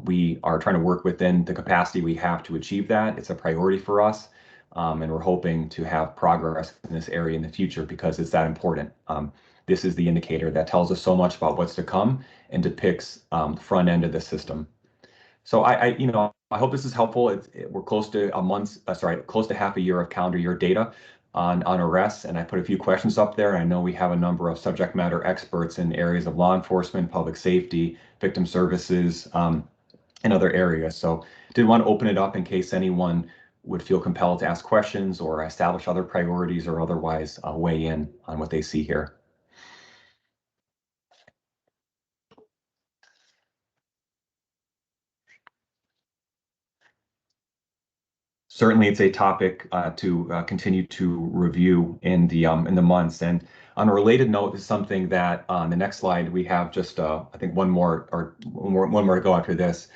We are trying to work within the capacity we have to achieve that. It's a priority for us, and we're hoping to have progress in this area in the future because it's that important. This is the indicator that tells us so much about what's to come and depicts the front end of the system. So I hope this is helpful. We're close to close to half a year of calendar year data on arrests, and I put a few questions up there. I know we have a number of subject matter experts in areas of law enforcement, public safety, victim services, and other areas. So did want to open it up in case anyone would feel compelled to ask questions or establish other priorities or otherwise weigh in on what they see here. Certainly, it's a topic to continue to review in the months. And on a related note, is something that on the next slide we have just I think one more to go after this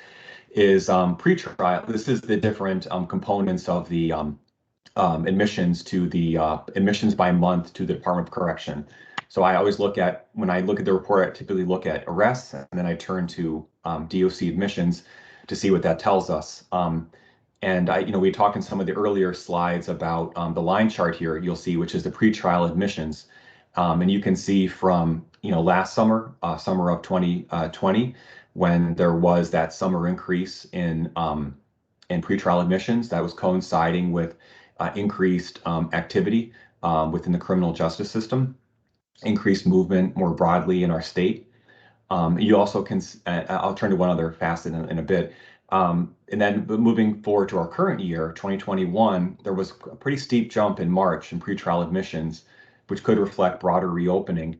is pretrial. This is the different components of the admissions to the admissions by month to the Department of Correction. So I always when I look at the report, I typically look at arrests, and then I turn to DOC admissions to see what that tells us. And we talked in some of the earlier slides about the line chart here, you'll see, which is the pretrial admissions. And you can see from, last summer, summer of 2020, when there was that summer increase in pretrial admissions, that was coinciding with increased activity within the criminal justice system, increased movement more broadly in our state. You also can, I'll turn to one other facet in a bit. And then moving forward to our current year, 2021, there was a pretty steep jump in March in pretrial admissions, which could reflect broader reopening.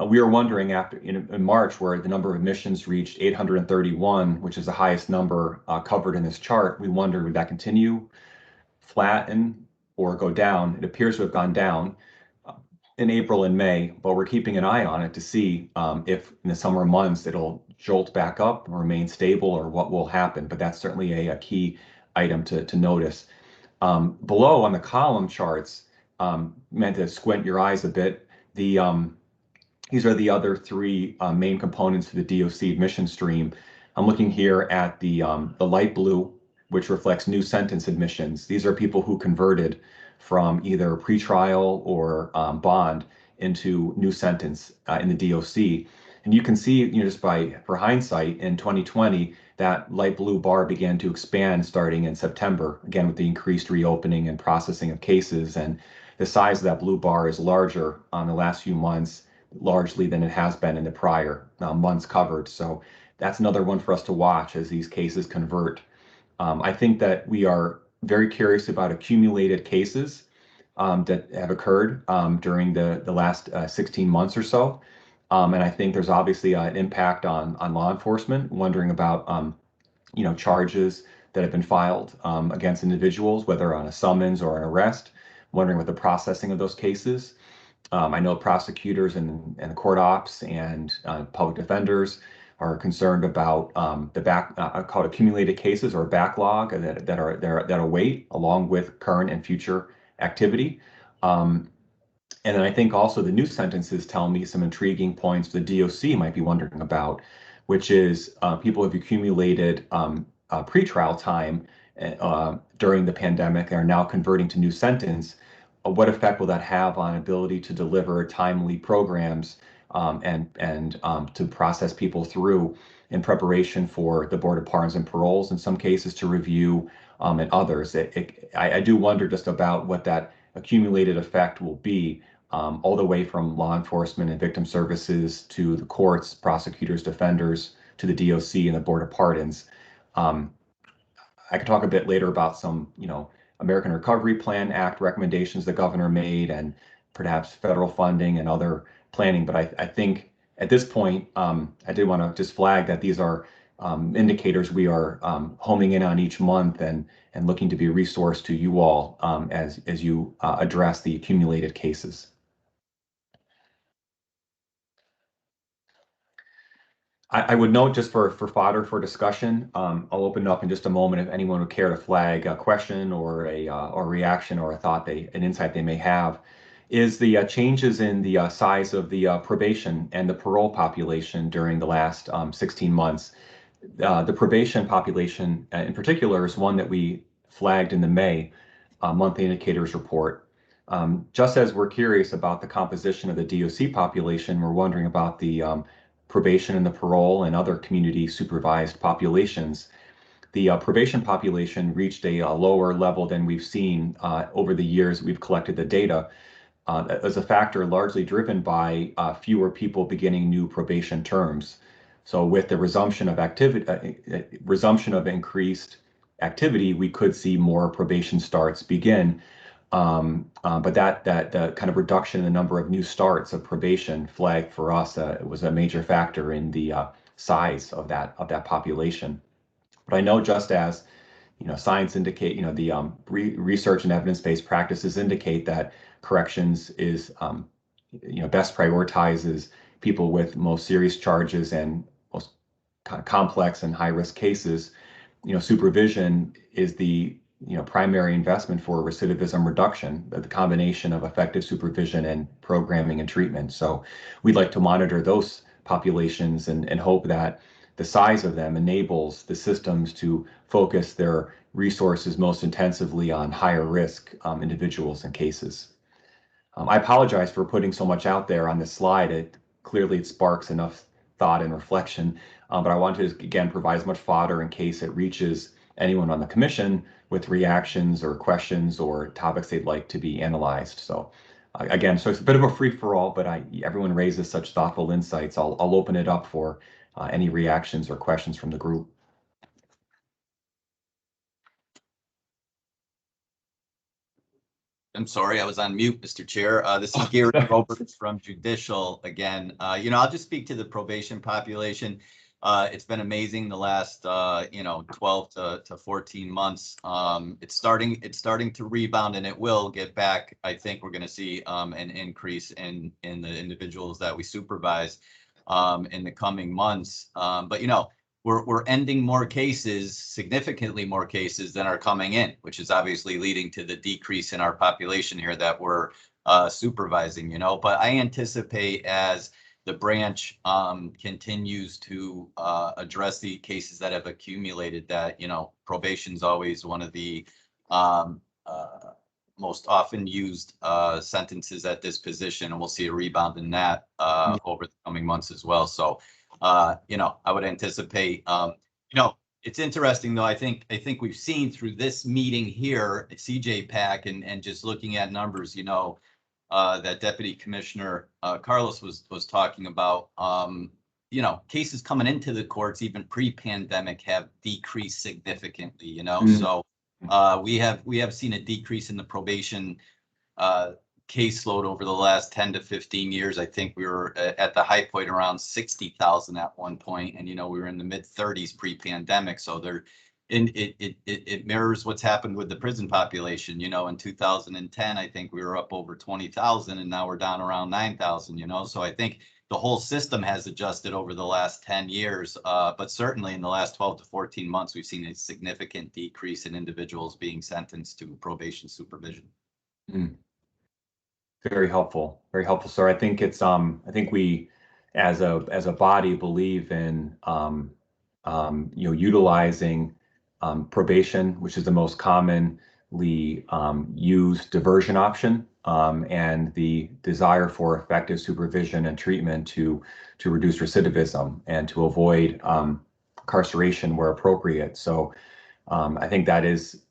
We were wondering after in March, where the number of admissions reached 831, which is the highest number covered in this chart, we wondered, would that continue, flatten, or go down? It appears to have gone down in April and May, but we're keeping an eye on it to see if in the summer months it'll jolt back up, remain stable, or what will happen. But that's certainly a key item to notice. Below on the column charts, meant to squint your eyes a bit, these are the other three main components for the DOC admission stream. I'm looking here at the light blue, which reflects new sentence admissions. These are people who converted from either pretrial or bond into new sentence in the DOC. And you can see, just for hindsight, in 2020, that light blue bar began to expand starting in September, again, with the increased reopening and processing of cases. And the size of that blue bar is larger on the last few months, largely than it has been in the prior months covered. So that's another one for us to watch as these cases convert. I think that we are very curious about accumulated cases that have occurred during the last 16 months or so. And I think there's obviously an impact on law enforcement, wondering about charges that have been filed against individuals, whether on a summons or an arrest, wondering what the processing of those cases. I know prosecutors and court ops and public defenders are concerned about called accumulated cases or backlog that await along with current and future activity. And then I think also the new sentences tell me some intriguing points the DOC might be wondering about, which is people have accumulated pretrial time during the pandemic and are now converting to new sentence. What effect will that have on ability to deliver timely programs and to process people through in preparation for the Board of Pardons and Paroles, in some cases to review, and others? I do wonder just about what that accumulated effect will be, all the way from law enforcement and victim services to the courts, prosecutors, defenders, to the DOC and the Board of Pardons. I could talk a bit later about some, American Recovery Plan Act recommendations the governor made, and perhaps federal funding and other planning. But I think at this point, I did want to just flag that these are indicators we are homing in on each month and looking to be a resource to you all as you address the accumulated cases. I would note, just for fodder for discussion, I'll open it up in just a moment if anyone would care to flag a question or a reaction or a thought, an insight they may have, is the changes in the size of the probation and the parole population during the last 16 months. The probation population in particular is one that we flagged in the May monthly indicators report. Just as we're curious about the composition of the DOC population, we're wondering about the probation and the parole and other community supervised populations. The probation population reached a lower level than we've seen over the years we've collected the data, as a factor largely driven by fewer people beginning new probation terms. So with the resumption of increased activity, we could see more probation starts begin. But that kind of reduction in the number of new starts of probation flagged for us was a major factor in the size of that population. But I know, just as science indicate, the research and evidence-based practices indicate that corrections is best prioritizes people with most serious charges and most complex and high-risk cases. Supervision is the primary investment for recidivism reduction, the combination of effective supervision and programming and treatment. So we'd like to monitor those populations and hope that the size of them enables the systems to focus their resources most intensively on higher risk individuals and cases. I apologize for putting so much out there on this slide. Clearly it sparks enough thought and reflection, but I want to, again, provide as much fodder in case it reaches anyone on the commission with reactions or questions or topics they'd like to be analyzed. So again, so it's a bit of a free for all, but everyone raises such thoughtful insights. I'll open it up for any reactions or questions from the group. I'm sorry, I was on mute, Mr. Chair. This is Gary Roberts from Judicial again. I'll just speak to the probation population. It's been amazing the last, 12 to 14 months. It's starting to rebound, and it will get back. I think we're going to see an increase in the individuals that we supervise in the coming months. But we're ending more cases, significantly more cases than are coming in, which is obviously leading to the decrease in our population here that we're supervising, But I anticipate as the branch continues to address the cases that have accumulated that, probation is always one of the most often used sentences at this position, and we'll see a rebound in that over the coming months as well. So I would anticipate, it's interesting though. I think we've seen through this meeting here at CJPAC and just looking at numbers, that Deputy Commissioner Carlos was talking about, cases coming into the courts even pre-pandemic have decreased significantly, So we have seen a decrease in the probation caseload over the last 10 to 15 years. I think we were at the high point around 60,000 at one point, and we were in the mid 30s pre-pandemic. So it mirrors what's happened with the prison population. In 2010, I think we were up over 20,000, and now we're down around 9,000. So I think the whole system has adjusted over the last 10 years, but certainly in the last 12 to 14 months, we've seen a significant decrease in individuals being sentenced to probation supervision. Very helpful, sir. I think it's I think we as a body believe in utilizing probation, which is the most commonly used diversion option, and the desire for effective supervision and treatment to reduce recidivism and to avoid incarceration where appropriate. So I think that is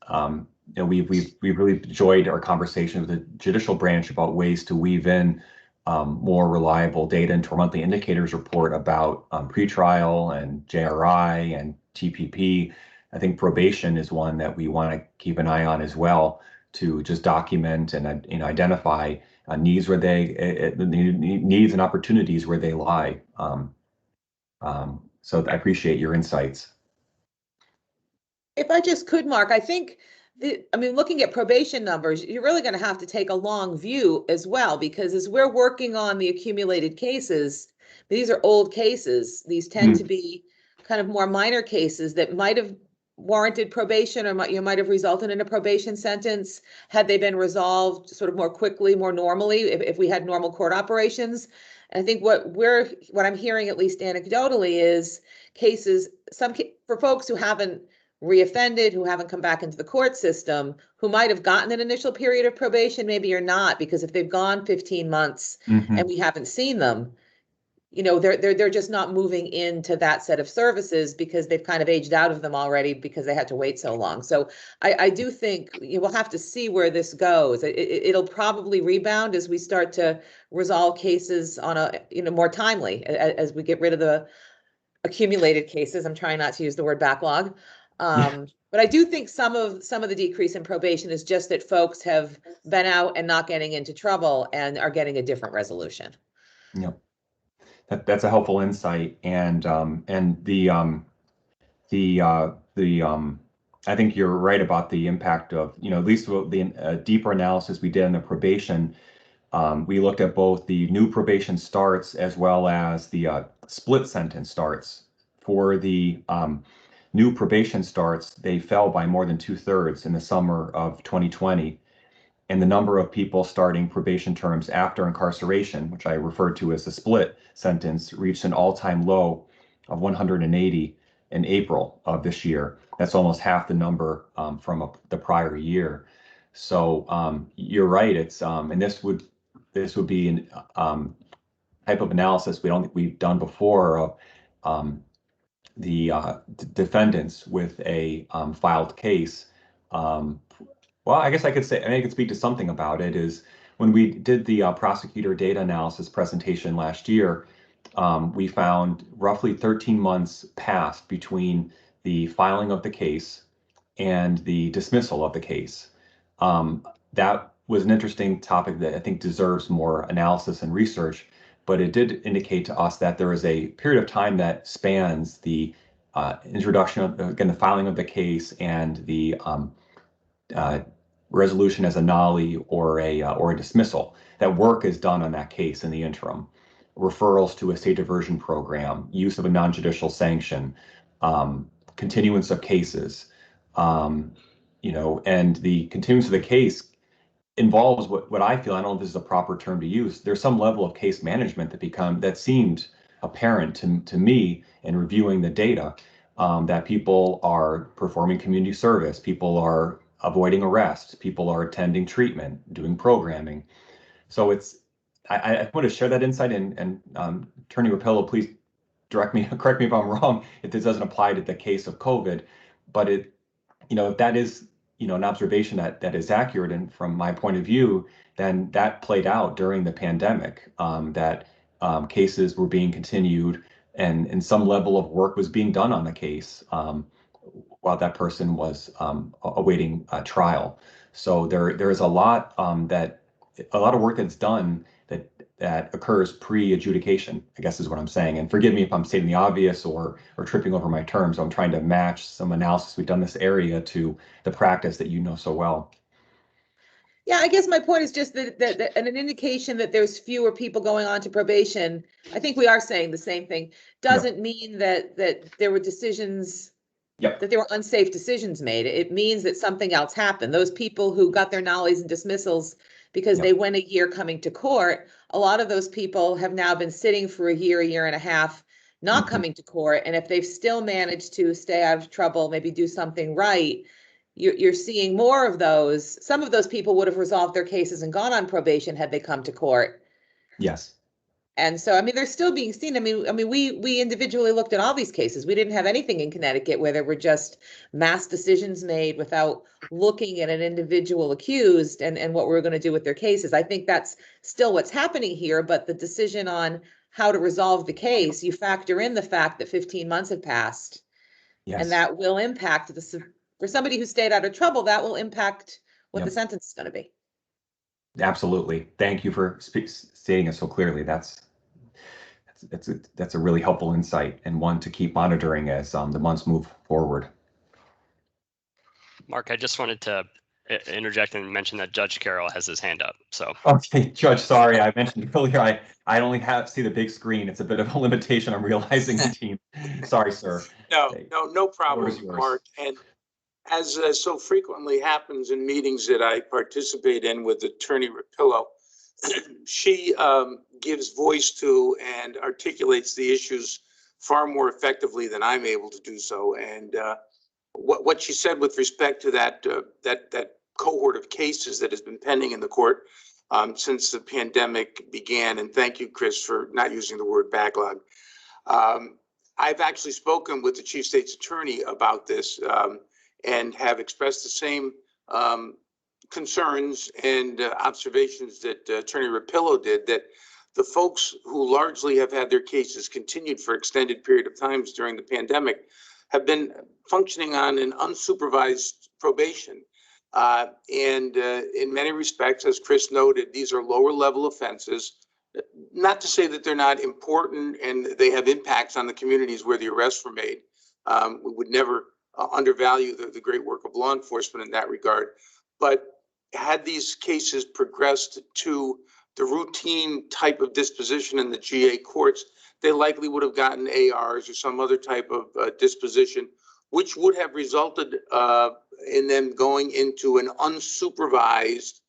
we've really enjoyed our conversation with the judicial branch about ways to weave in more reliable data into our monthly indicators report about pretrial and JRI and TPP. I think probation is one that we want to keep an eye on as well, to just document and identify needs where needs and opportunities where they lie. So I appreciate your insights. If I just could, Mark, I think looking at probation numbers, you're really going to have to take a long view as well, because as we're working on the accumulated cases, these are old cases. These tend to be kind of more minor cases that might have warranted probation, or might have resulted in a probation sentence had they been resolved sort of more quickly, more normally, if we had normal court operations. And I think what I'm hearing, at least anecdotally, is cases, for folks who haven't reoffended, who haven't come back into the court system, who might have gotten an initial period of probation, maybe you're not, because if they've gone 15 months and we haven't seen them, they're just not moving into that set of services because they've kind of aged out of them already because they had to wait so long. So I do think we'll have to see where this goes. It'll probably rebound as we start to resolve cases on a more timely, as we get rid of the accumulated cases. I'm trying not to use the word backlog. But I do think some of the decrease in probation is just that folks have been out and not getting into trouble and are getting a different resolution. Yep. That's a helpful insight, and I think you're right about the impact of at least the deeper analysis we did in the probation. We looked at both the new probation starts as well as the split sentence starts. For the new probation starts, they fell by more than 2/3 in the summer of 2020. And the number of people starting probation terms after incarceration, which I referred to as a split sentence, reached an all-time low of 180 in April of this year. That's almost half the number from the prior year. So you're right. It's and this would be an type of analysis we don't think we've done before of the defendants with a filed case. Well, I guess I could say, and I could speak to something about it, is when we did the prosecutor data analysis presentation last year, we found roughly 13 months passed between the filing of the case and the dismissal of the case. That was an interesting topic that I think deserves more analysis and research, but it did indicate to us that there is a period of time that spans the introduction of, again, the filing of the case and the resolution as a nollie or a dismissal. That work is done on that case in the interim. Referrals to a state diversion program, use of a non-judicial sanction, continuance of cases, you know, and the continuance of the case involves what I feel, I don't know if this is a proper term to use, there's some level of case management that seemed apparent to me in reviewing the data, that people are performing community service, people are avoiding arrest, people are attending treatment, doing programming. So I want to share that insight, and Attorney Rapillo, please correct me if I'm wrong, if this doesn't apply to the case of COVID, but it, you know, if that is, you know, an observation that is accurate, and from my point of view, then that played out during the pandemic, that cases were being continued and some level of work was being done on the case while that person was awaiting trial. So there is a lot of work that's done that occurs pre-adjudication, I guess is what I'm saying. And forgive me if I'm stating the obvious or tripping over my terms. I'm trying to match some analysis we've done in this area to the practice that you know so well. Yeah, I guess my point is just that an indication that there's fewer people going on to probation. I think we are saying the same thing. Doesn't mean that there were decisions, that there were unsafe decisions made. It means that something else happened. Those people who got their nollies and dismissals because they went a year coming to court, a lot of those people have now been sitting for a year and a half, not coming to court. And if they've still managed to stay out of trouble, maybe do something right, you're seeing more of those. Some of those people would have resolved their cases and gone on probation had they come to court. Yes. And so, I mean, they're still being seen. I mean, we individually looked at all these cases. We didn't have anything in Connecticut where there were just mass decisions made without looking at an individual accused and what we were going to do with their cases. I think that's still what's happening here, but the decision on how to resolve the case, you factor in the fact that 15 months have passed. Yes. And that will impact for somebody who stayed out of trouble, that will impact what the sentence is going to be. Absolutely. Thank you for stating it so clearly. That's a really helpful insight, and one to keep monitoring as the months move forward. Mark, I just wanted to interject and mention that Judge Carroll has his hand up. So okay, Judge, sorry, I mentioned earlier I only see the big screen. It's a bit of a limitation I'm realizing, team. Sorry, sir. No problem, Mark. And as so frequently happens in meetings that I participate in with Attorney Rapillo, she gives voice to and articulates the issues far more effectively than I'm able to do so. And what she said with respect to that cohort of cases that has been pending in the court since the pandemic began, and thank you, Chris, for not using the word backlog. I've actually spoken with the Chief State's Attorney about this and have expressed the same concerns and observations that Attorney Rapillo did, that the folks who largely have had their cases continued for extended period of times during the pandemic have been functioning on an unsupervised probation. And in many respects, as Chris noted, these are lower level offenses. Not to say that they're not important and they have impacts on the communities where the arrests were made. We would never undervalue the great work of law enforcement in that regard. But had these cases progressed to the routine type of disposition in the GA courts, they likely would have gotten ARs or some other type of disposition, which would have resulted in them going into an unsupervised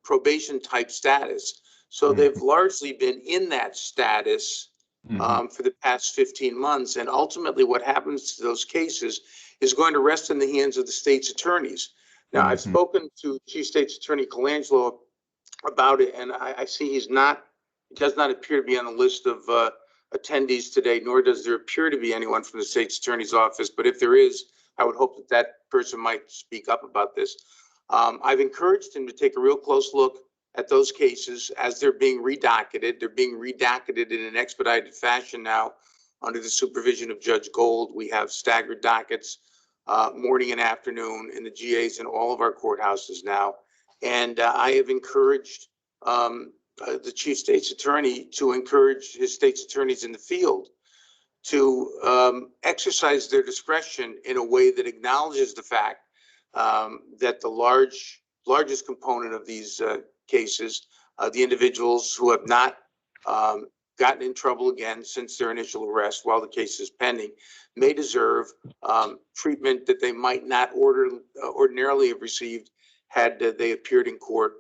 probation type status. So they've largely been in that status for the past 15 months. And ultimately what happens to those cases is going to rest in the hands of the state's attorneys. Now, I've spoken to Chief State's Attorney Colangelo about it, and I see he does not appear to be on the list of attendees today, nor does there appear to be anyone from the state's attorney's office. But if there is, I would hope that person might speak up about this. I've encouraged him to take a real close look at those cases as they're being redocketed. They're being redocketed in an expedited fashion now under the supervision of Judge Gold. We have staggered dockets morning and afternoon in the GAs in all of our courthouses now. And I have encouraged the Chief State's Attorney to encourage his state's attorneys in the field to exercise their discretion in a way that acknowledges the fact that the largest component of these cases, the individuals who have not gotten in trouble again since their initial arrest while the case is pending, may deserve treatment that they might not ordinarily have received had they appeared in court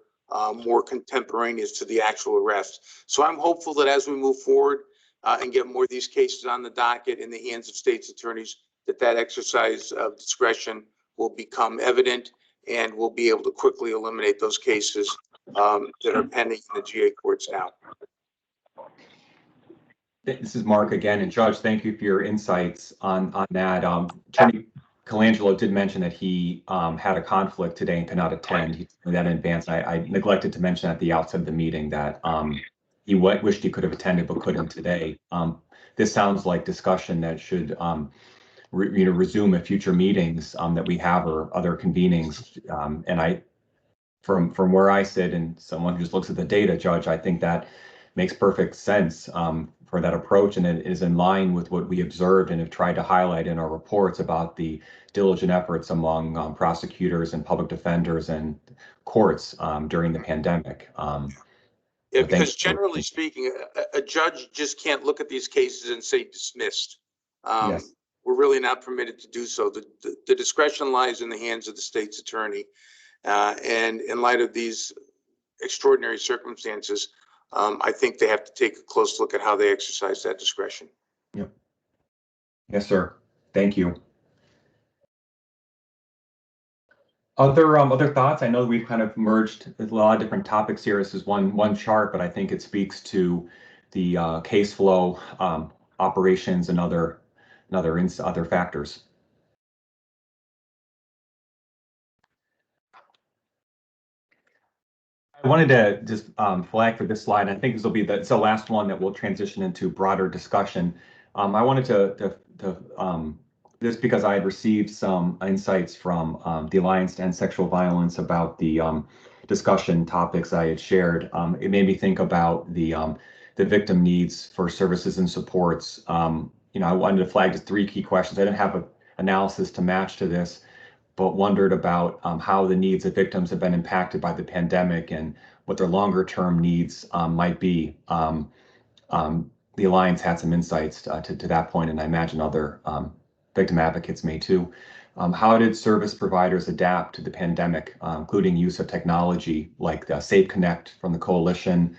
more contemporaneous to the actual arrest. So I'm hopeful that as we move forward and get more of these cases on the docket in the hands of state's attorneys, that exercise of discretion will become evident and we'll be able to quickly eliminate those cases that are pending in the GA courts now. This is Mark again, and Judge, thank you for your insights on that. Attorney Colangelo did mention that he had a conflict today and could not attend. He told me that in advance. I neglected to mention at the outset of the meeting that he wished he could have attended but couldn't today. This sounds like discussion that should resume at future meetings that we have or other convenings. And I, from where I sit and someone who just looks at the data, Judge, I think that makes perfect sense for that approach, and it is in line with what we observed and have tried to highlight in our reports about the diligent efforts among prosecutors and public defenders and courts during the pandemic. Yeah, because generally speaking, a judge just can't look at these cases and say dismissed. Yes. We're really not permitted to do so. The discretion lies in the hands of the state's attorney. And in light of these extraordinary circumstances, I think they have to take a close look at how they exercise that discretion. Yep. Yes, sir. Thank you. Other thoughts? I know we've kind of merged a lot of different topics here. This is one chart, but I think it speaks to the case flow, operations, and other factors. I wanted to just flag for this slide. I think this will be it's the last one that we'll transition into broader discussion. I wanted to just because I had received some insights from the Alliance to End Sexual Violence about the discussion topics I had shared. It made me think about the victim needs for services and supports. I wanted to flag just 3 key questions. I didn't have an analysis to match to this, but wondered about how the needs of victims have been impacted by the pandemic and what their longer term needs might be. The Alliance had some insights to that point, and I imagine other victim advocates may too. How did service providers adapt to the pandemic, including use of technology like the Safe Connect from the Coalition,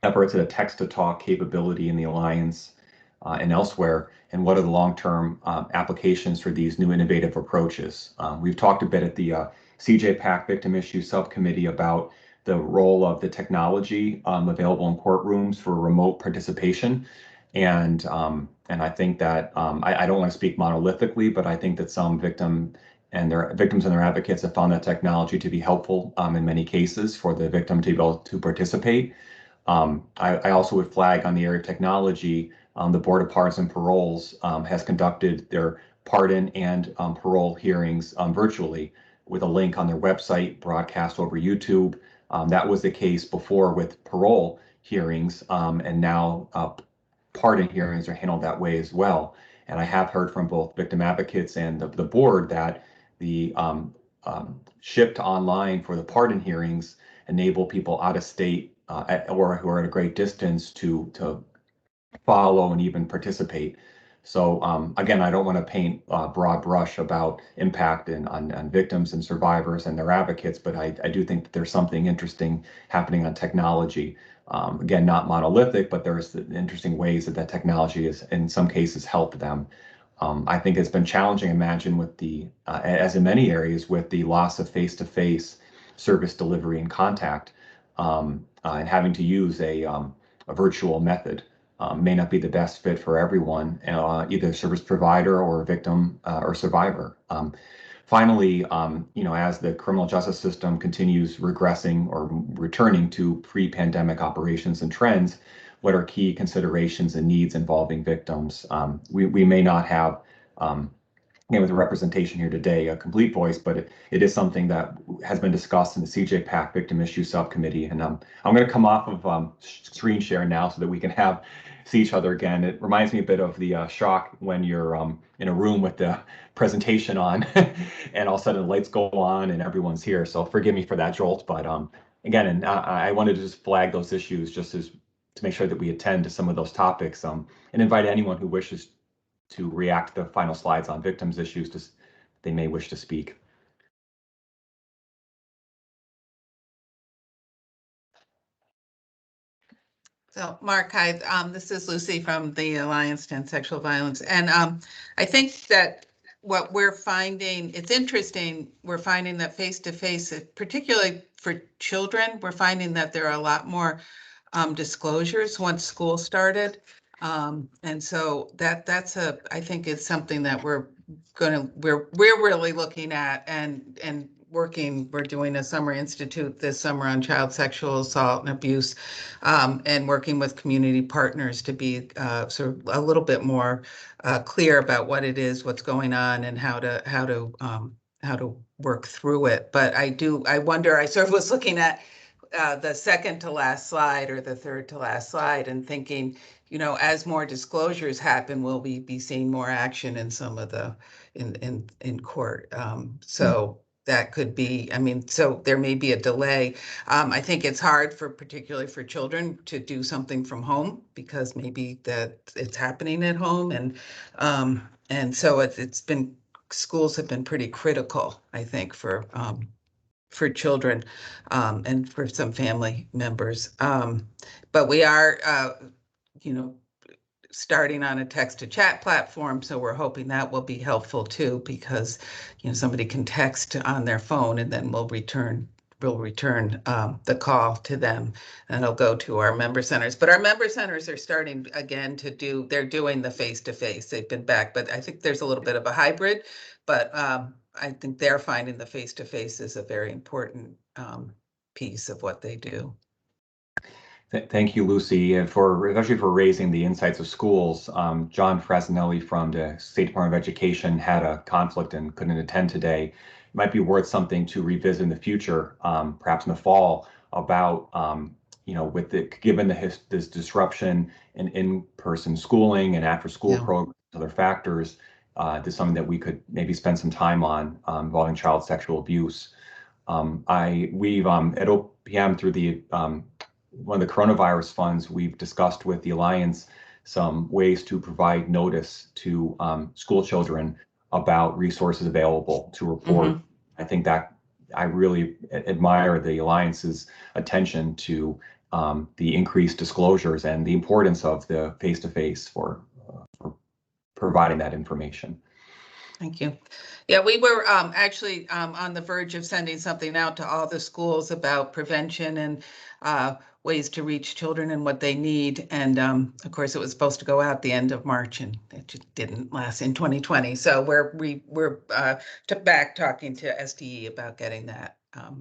efforts at a text-to-talk capability in the Alliance and elsewhere, and what are the long-term applications for these new innovative approaches? We've talked a bit at the CJPAC Victim Issue Subcommittee about the role of the technology available in courtrooms for remote participation. And I think that I don't want to speak monolithically, but I think that some victims and their advocates have found that technology to be helpful in many cases for the victim to be able to participate. I also would flag on the area of technology, the Board of Pardons and Paroles has conducted their pardon and parole hearings virtually with a link on their website, broadcast over YouTube. That was the case before with parole hearings, and now pardon hearings are handled that way as well. And I have heard from both victim advocates and the board that the shift to online for the pardon hearings enable people out of state or who are at a great distance to follow and even participate. So again, I don't want to paint a broad brush about impact on victims and survivors and their advocates, but I do think that there's something interesting happening on technology. Again, not monolithic, but there's interesting ways that technology is in some cases helped them. I think it's been challenging, imagine, with as in many areas, with the loss of face-to-face service delivery and contact, and having to use a virtual method. May not be the best fit for everyone, either service provider or victim or survivor. finally, as the criminal justice system continues regressing or returning to pre-pandemic operations and trends, what are key considerations and needs involving victims? We may not have, with the representation here today, a complete voice, but it is something that has been discussed in the CJPAC Victim Issue Subcommittee. And I'm going to come off of screen share now so that we can see each other again. It reminds me a bit of the shock when you're in a room with the presentation on and all of a sudden the lights go on and everyone's here. So forgive me for that jolt, but again, and I wanted to just flag those issues just to make sure that we attend to some of those topics and invite anyone who wishes to react to the final slides on victims issues they may wish to speak. So, Mark, hi, this is Lucy from the Alliance to End Sexual Violence. And I think that what we're finding, it's interesting, we're finding that face-to-face, particularly for children, we're finding that there are a lot more disclosures once school started. And so that's I think it's something that we're really looking at and working. We're doing a summer institute this summer on child sexual assault and abuse, and working with community partners to be sort of a little bit more clear about what it is, what's going on, and how to work through it. But I wonder, I sort of was looking at the second to last slide or the third to last slide and thinking, as more disclosures happen, will we be seeing more action in some of the in court? So that could be, so there may be a delay. I think it's hard particularly for children to do something from home because maybe that it's happening at home. And so schools have been pretty critical, I think, for children and for some family members. But we are, starting on a text to chat platform. So we're hoping that will be helpful too, because, somebody can text on their phone and then we'll return the call to them and it'll go to our member centers. But our member centers are starting again they're doing the face-to-face. They've been back, but I think there's a little bit of a hybrid, but I think they're finding the face-to-face is a very important piece of what they do. Thank you, Lucy, and especially for raising the insights of schools. John Frasnelli from the State Department of Education had a conflict and couldn't attend today. It might be worth something to revisit in the future, perhaps in the fall, about given this disruption in in-person schooling and after-school programs, other factors. This is something that we could maybe spend some time on involving child sexual abuse. We've at OPM through the one of the coronavirus funds, we've discussed with the Alliance some ways to provide notice to school children about resources available to report. Mm-hmm. I think that I really admire the Alliance's attention to the increased disclosures and the importance of the face-to-face for providing that information. Thank you. Yeah, we were actually on the verge of sending something out to all the schools about prevention and ways to reach children and what they need. And of course, it was supposed to go out the end of March and it just didn't last in 2020. So we're back talking to SDE about getting that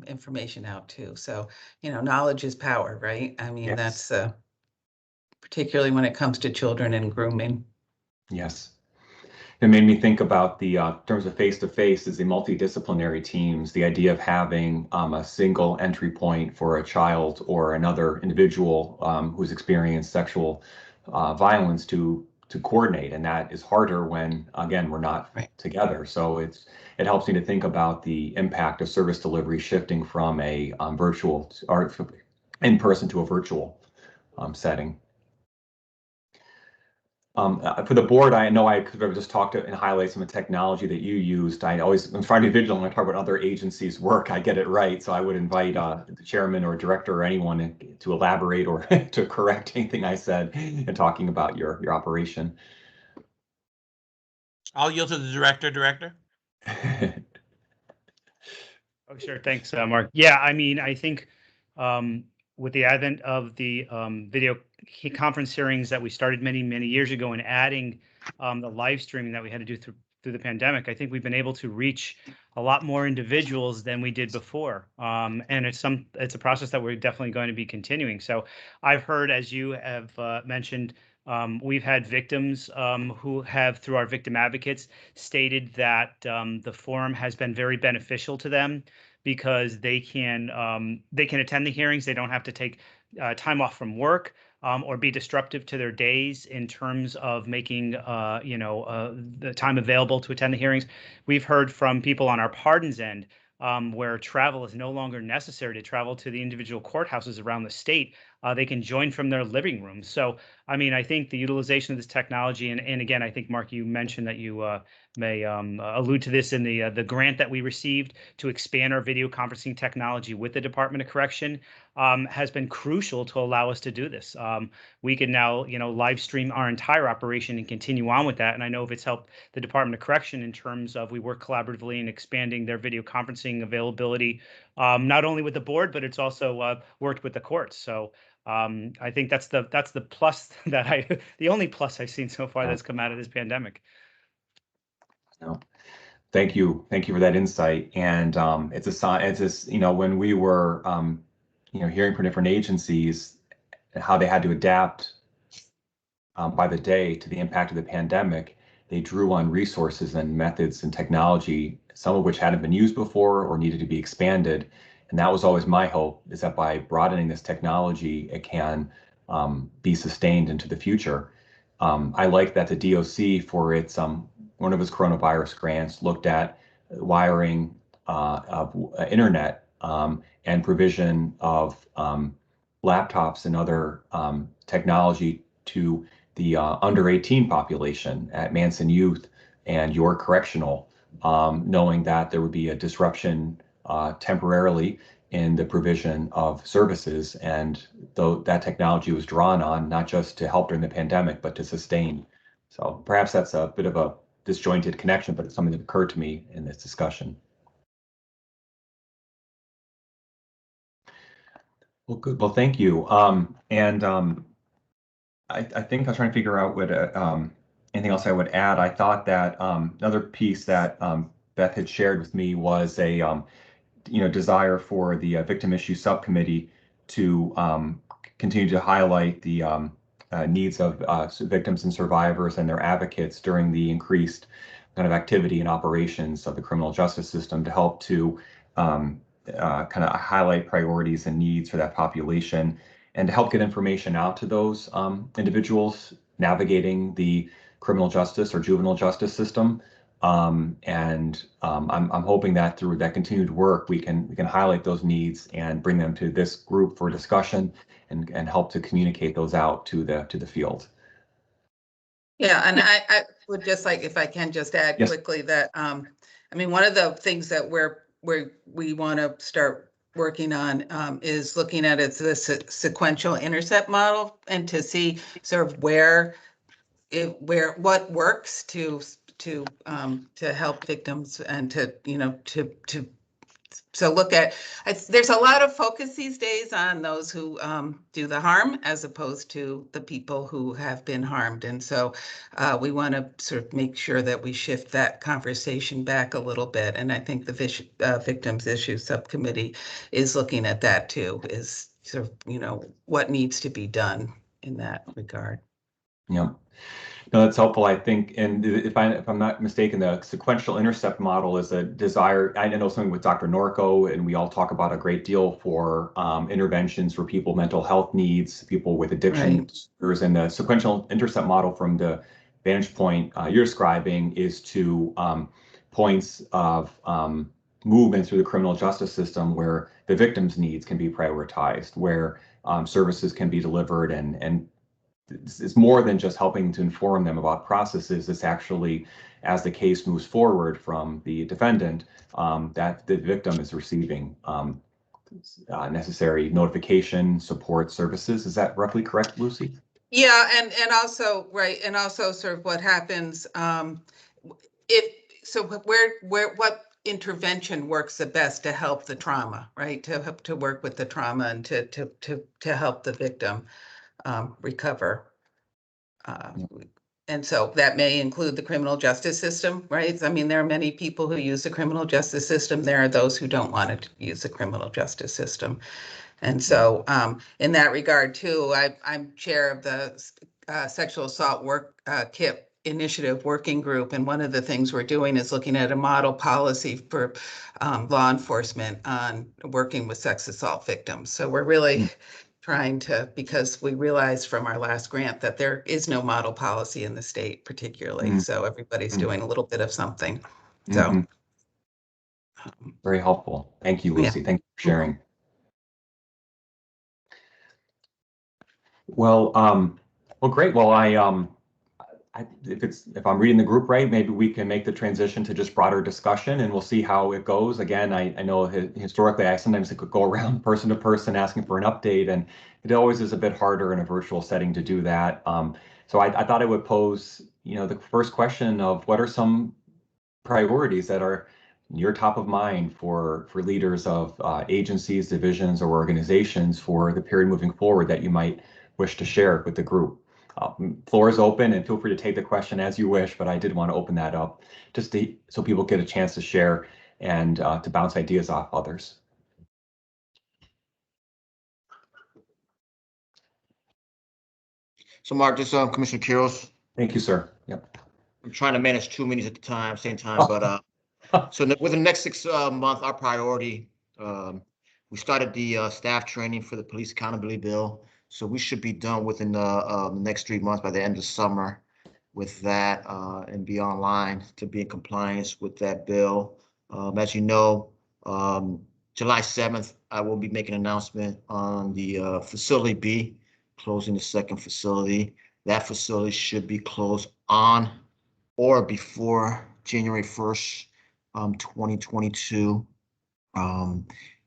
information out too. So, knowledge is power, right? I mean, yes. That's particularly when it comes to children and grooming. Yes. It made me think about the in terms of face-to-face is the multidisciplinary teams, the idea of having a single entry point for a child or another individual who's experienced sexual violence to coordinate. And that is harder when, again, we're not together. So it helps me to think about the impact of service delivery shifting from a virtual or in-person to a virtual setting. For the board, I know I could have just talked and highlight some of the technology that you used. I'm trying to be vigilant when I talk about other agencies' work. I get it right, so I would invite the chairman or director or anyone to elaborate or to correct anything I said in talking about your operation. I'll yield to the director. Oh, sure. Thanks, Mark. Yeah, I think with the advent of the video conference hearings that we started many years ago and adding the live streaming that we had to do through the pandemic, I think we've been able to reach a lot more individuals than we did before. And it's a process that we're definitely going to be continuing. So I've heard, as you have mentioned, we've had victims who have, through our victim advocates, stated that the forum has been very beneficial to them because they can attend the hearings. They don't have to take time off from work or be disruptive to their days in terms of making the time available to attend the hearings. We've heard from people on our pardons end where travel is no longer necessary to travel to the individual courthouses around the state. They can join from their living rooms. So, I mean, I think the utilization of this technology, and again, I think, Mark, you mentioned that you may allude to this in the grant that we received to expand our video conferencing technology with the Department of Correction, has been crucial to allow us to do this. We can now, live stream our entire operation and continue on with that. And I know it's helped the Department of Correction in terms of we work collaboratively in expanding their video conferencing availability, not only with the board, but it's also worked with the courts. So I think that's the plus the only plus I've seen so far that's come out of this pandemic. No. Thank you for that insight. And it's a sign. It's just, when we were hearing from different agencies how they had to adapt by the day to the impact of the pandemic, they drew on resources and methods and technology, some of which hadn't been used before or needed to be expanded. And that was always my hope, is that by broadening this technology, it can be sustained into the future. I like that the DOC, for its one of its coronavirus grants, looked at wiring of internet and provision of laptops and other technology to the under 18 population at Manson Youth and York Correctional, knowing that there would be a disruption temporarily in the provision of services, and though that technology was drawn on not just to help during the pandemic, but to sustain. So perhaps that's a bit of a disjointed connection, but it's something that occurred to me in this discussion. Well, good. Well, thank you. I think I was trying to figure out what anything else I would add. I thought that another piece that Beth had shared with me was a desire for the Victim Issue Subcommittee to continue to highlight the needs of victims and survivors and their advocates during the increased kind of activity and operations of the criminal justice system, to help to kind of highlight priorities and needs for that population, and to help get information out to those individuals navigating the criminal justice or juvenile justice system. I'm hoping that through that continued work, we can highlight those needs and bring them to this group for discussion and help to communicate those out to the field. Yeah, and I would just like, if I can just add quickly that, I mean, one of the things that we want to start working on is looking at it, the sequential intercept model, and to see sort of what works to help victims and so look at, there's a lot of focus these days on those who do the harm as opposed to the people who have been harmed. And so we want to sort of make sure that we shift that conversation back a little bit. And I think the Victims Issue Subcommittee is looking at that too, is sort of, what needs to be done in that regard. Yeah. No, that's helpful, I think. And if I'm not mistaken, the sequential intercept model is a desire. I know something with Dr. Norco, and we all talk about a great deal for interventions for people, mental health needs, people with addiction. Right. And the sequential intercept model, from the vantage point you're describing, is to points of movement through the criminal justice system where the victim's needs can be prioritized, where services can be delivered, and it's more than just helping to inform them about processes. It's actually, as the case moves forward from the defendant, that the victim is receiving necessary notification, support services. Is that roughly correct, Lucy? Yeah, and also, right, and also sort of what happens what intervention works the best to help the trauma, right? To work with the trauma and to help the victim recover. And so that may include the criminal justice system, right? I mean, there are many people who use the criminal justice system. There are those who don't want to use the criminal justice system. And so in that regard too, I'm chair of the sexual assault KIP initiative working group. And one of the things we're doing is looking at a model policy for law enforcement on working with sex assault victims. So we're really trying to, because we realized from our last grant that there is no model policy in the state particularly. So everybody's doing a little bit of something. So. Very helpful. Thank you, Lucy. Yeah. Thank you for sharing. Well, well, great. Well, if I'm reading the group right, maybe we can make the transition to just broader discussion, and we'll see how it goes. Again, I know historically I sometimes could go around person to person asking for an update, and it always is a bit harder in a virtual setting to do that. So I thought I would pose, the first question of what are some priorities that are your top of mind for leaders of agencies, divisions, or organizations for the period moving forward that you might wish to share with the group. Floor is open, and feel free to take the question as you wish, but I did want to open that up just so people get a chance to share and to bounce ideas off others. So Mark, this Commissioner Kuros. Thank you, sir. Yep. I'm trying to manage 2 meetings at the same time, but so within the next 6 months, our priority, we started the staff training for the police accountability bill. So we should be done within the next 3 months by the end of summer with that and be online to be in compliance with that bill. As you know, July 7th, I will be making an announcement on the Facility B, closing the second facility. That facility should be closed on or before January 1st, 2022.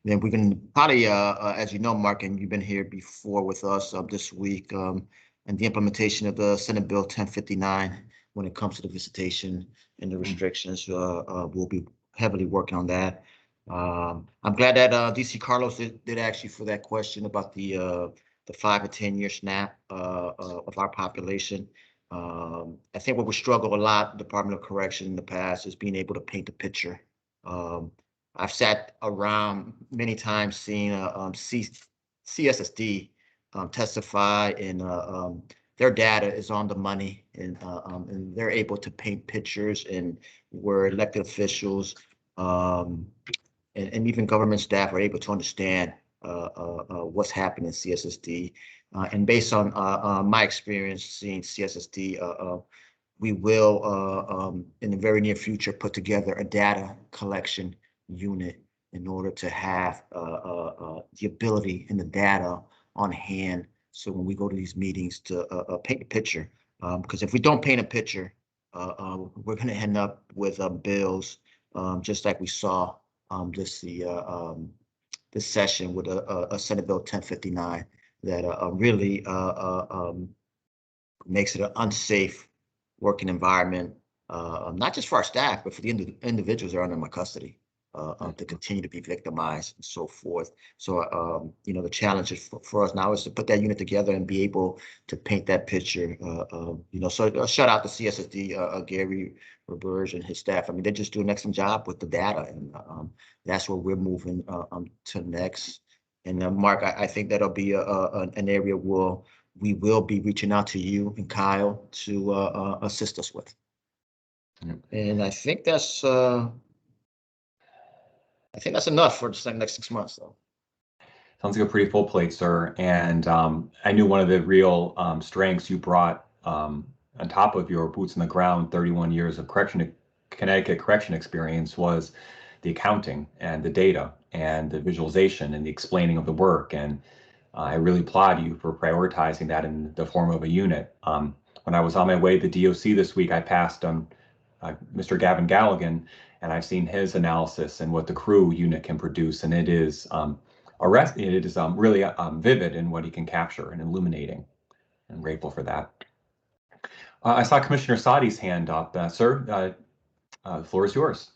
Then we're going to probably, as you know, Mark, and you've been here before with us this week, and the implementation of the Senate Bill 1059 when it comes to the visitation and the restrictions. We'll be heavily working on that. I'm glad that DC Carlos did actually for that question about the 5 to 10 year snap of our population. I think what we struggle a lot, Department of Correction in the past, is being able to paint the picture. I've sat around many times seeing CSSD testify, and their data is on the money, and they're able to paint pictures, and where elected officials and even government staff are able to understand what's happening in CSSD. And based on my experience seeing CSSD, we will, in the very near future, put together a data collection unit in order to have the ability and the data on hand. So when we go to these meetings to paint a picture, because if we don't paint a picture, we're going to end up with bills just like we saw this session with a Senate Bill 1059 that really makes it an unsafe working environment, not just for our staff, but for the individuals that are under my custody. To continue to be victimized and so forth. So, the challenge for us now is to put that unit together and be able to paint that picture. So shout out to CSSD, Gary Roberge and his staff. I mean, they're just doing an excellent job with the data, and that's where we're moving to next. And Mark, I think that'll be an area where we will be reaching out to you and Kyle to assist us with. And I think that's enough for the next 6 months, though. Sounds like a pretty full plate, sir. And I knew one of the real strengths you brought on top of your boots on the ground, 31 years of Connecticut correction experience, was the accounting and the data and the visualization and the explaining of the work. And I really applaud you for prioritizing that in the form of a unit. When I was on my way to the DOC this week, I passed Mr. Gavin Galligan, and I've seen his analysis and what the crew unit can produce, and it is really vivid in what he can capture and illuminating. I'm grateful for that. I saw Commissioner Sadi's hand up. Sir, the floor is yours.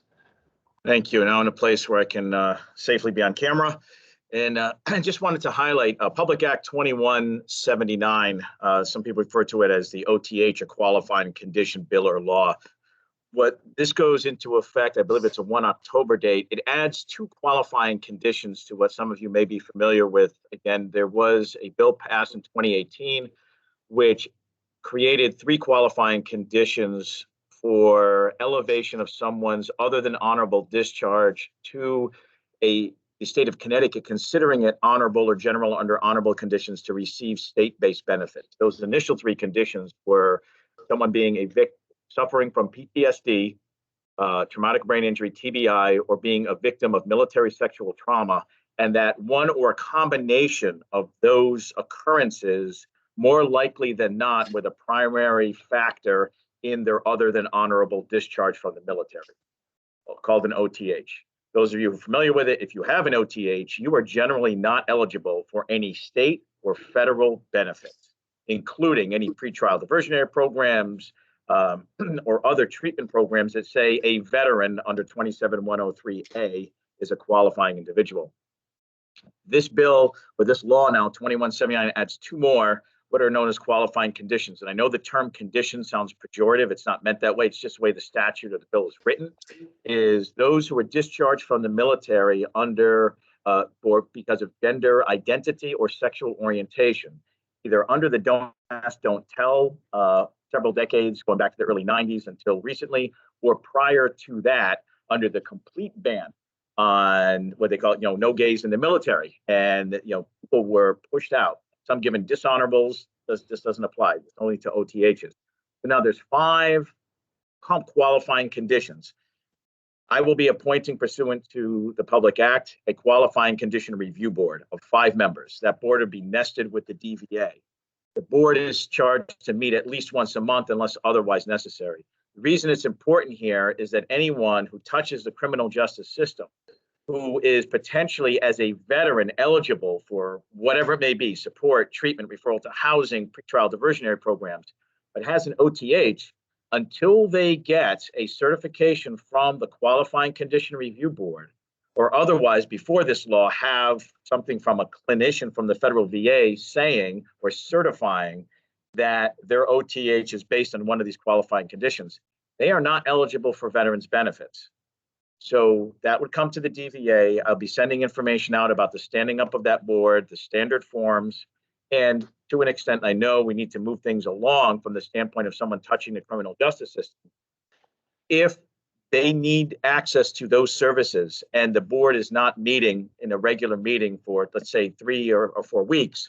Thank you. Now in a place where I can safely be on camera. And I just wanted to highlight Public Act 2179. Some people refer to it as the OTH, a qualifying condition bill or law. What this goes into effect, I believe it's a 1 October date. It adds 2 qualifying conditions to what some of you may be familiar with. Again, there was a bill passed in 2018, which created 3 qualifying conditions for elevation of someone's other than honorable discharge to the state of Connecticut, considering it honorable or general under honorable conditions to receive state-based benefits. Those initial 3 conditions were someone being a victim suffering from PTSD, traumatic brain injury, TBI, or being a victim of military sexual trauma, and that one or a combination of those occurrences, more likely than not, were the primary factor in their other than honorable discharge from the military, called an OTH. Those of you who are familiar with it, if you have an OTH, you are generally not eligible for any state or federal benefits, including any pretrial diversionary programs, or other treatment programs that say a veteran under 27103A is a qualifying individual. This bill, or this law now, 2179, adds 2 more, what are known as qualifying conditions. And I know the term condition sounds pejorative. It's not meant that way. It's just the way the statute or the bill is written, is those who are discharged from the military under or because of gender identity or sexual orientation, either under the Don't Ask, Don't Tell several decades, going back to the early 90s until recently, or prior to that, under the complete ban on what they call, no gays in the military. And, people were pushed out, some given dishonorables. This doesn't apply, it's only to OTHs. So now there's 5 qualifying conditions. I will be appointing, pursuant to the Public Act, a qualifying condition review board of 5 members. That board would be nested with the DVA. The board is charged to meet at least once a month unless otherwise necessary. The reason it's important here is that anyone who touches the criminal justice system, who is potentially as a veteran eligible for whatever it may be, support, treatment, referral to housing, pretrial diversionary programs, but has an OTH, until they get a certification from the qualifying condition review board, or otherwise before this law have something from a clinician from the federal VA saying or certifying that their OTH is based on one of these qualifying conditions, they are not eligible for veterans benefits. So that would come to the DVA. I'll be sending information out about the standing up of that board, the standard forms, and to an extent, I know we need to move things along from the standpoint of someone touching the criminal justice system. If they need access to those services and the board is not meeting in a regular meeting for, let's say, 3 or 4 weeks,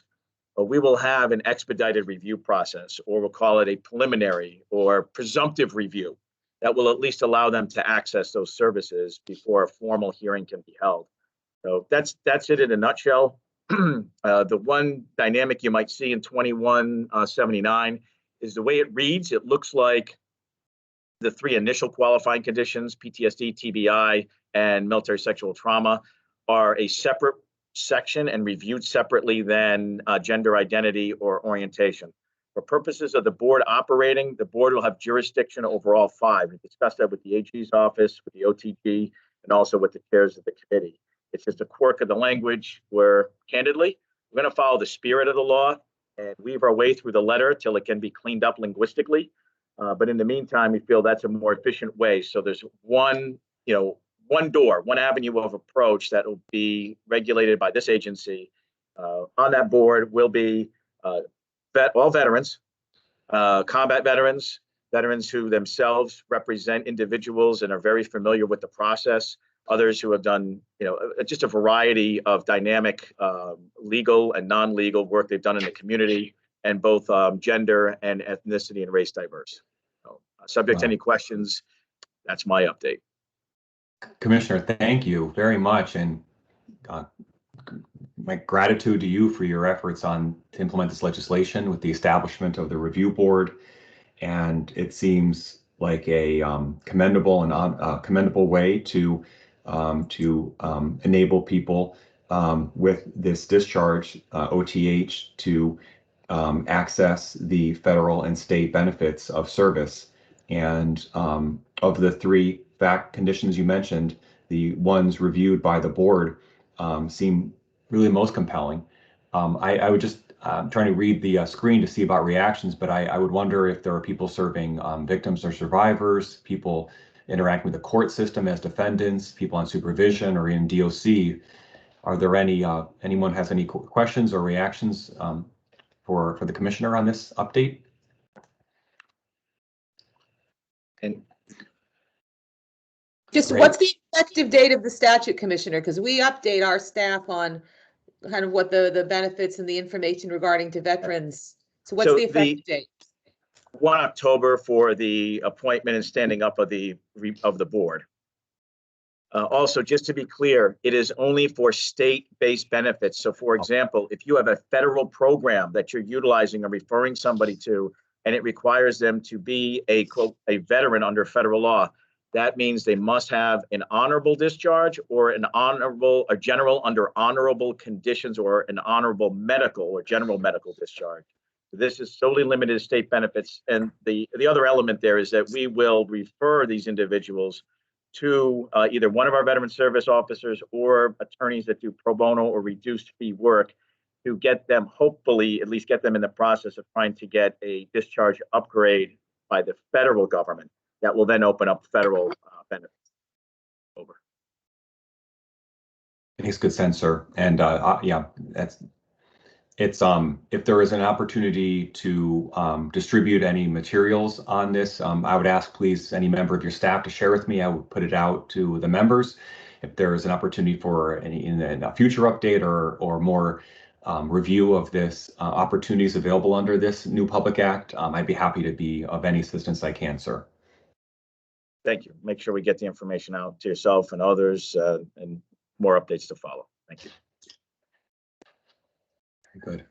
we will have an expedited review process, or we'll call it a preliminary or presumptive review that will at least allow them to access those services before a formal hearing can be held. So that's it in a nutshell. The one dynamic you might see in 2179 is the way it reads. It looks like the 3 initial qualifying conditions, PTSD, TBI, and military sexual trauma, are a separate section and reviewed separately than gender identity or orientation. For purposes of the board operating, the board will have jurisdiction over all 5. We discussed that with the AG's office, with the OTG, and also with the chairs of the committee. It's just a quirk of the language where, candidly, we're going to follow the spirit of the law and weave our way through the letter till it can be cleaned up linguistically. But in the meantime, we feel that's a more efficient way. So there's one door, one avenue of approach that will be regulated by this agency. On that board will be all veterans, combat veterans, veterans who themselves represent individuals and are very familiar with the process, others who have done, just a variety of dynamic legal and non-legal work they've done in the community, and both gender and ethnicity and race diverse. So, subject to any questions, that's my update. Commissioner, thank you very much, and my gratitude to you for your efforts to implement this legislation with the establishment of the review board. And it seems like a commendable and commendable way to enable people with this discharge OTH to access the federal and state benefits of service. And of the 3 fact conditions you mentioned, the ones reviewed by the board seem really most compelling. I would just trying to read the screen to see about reactions, but I would wonder if there are people serving victims or survivors, people interacting with the court system as defendants, people on supervision or in DOC. Are there any anyone has any questions or reactions for the commissioner on this update? And Just Great. what's the effective date of the statute, Commissioner? Because we update our staff on kind of what the benefits and the information regarding to veterans. So what's So the effective date? 1 October for the appointment and standing up of the board. Also, just to be clear, it is only for state-based benefits. So for example, if you have a federal program that you're utilizing or referring somebody to, and it requires them to be a quote, a veteran under federal law, that means they must have an honorable discharge or an honorable or general under honorable conditions or an honorable medical or general medical discharge. This is solely limited to state benefits. And the other element there is that we will refer these individuals to either one of our veteran service officers or attorneys that do pro bono or reduced fee work to get them, hopefully, at least get them in the process of trying to get a discharge upgrade by the federal government that will then open up federal benefits. Over. Makes good sense, sir. And yeah, it's if there is an opportunity to distribute any materials on this, I would ask please any member of your staff to share with me. I would put it out to the members. If there is an opportunity for any in a future update or more review of this opportunities available under this new public act, I'd be happy to be of any assistance I can, sir. Thank you. Make sure we get the information out to yourself and others and more updates to follow. Thank you. Very good.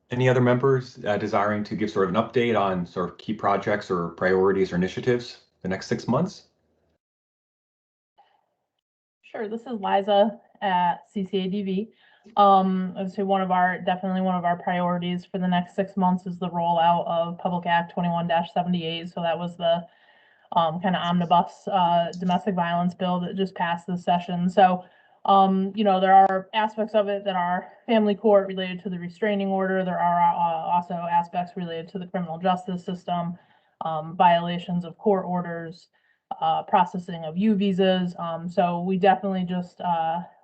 Any other members desiring to give sort of an update on sort of key projects or priorities or initiatives the next 6 months? Sure, this is Liza at CCADV. I would say definitely one of our priorities for the next 6 months is the rollout of Public Act 21-78. So that was the kind of omnibus domestic violence bill that just passed this session. So you know, there are aspects of it that are family court related to the restraining order. There are also aspects related to the criminal justice system, violations of court orders, processing of U visas. So we definitely just,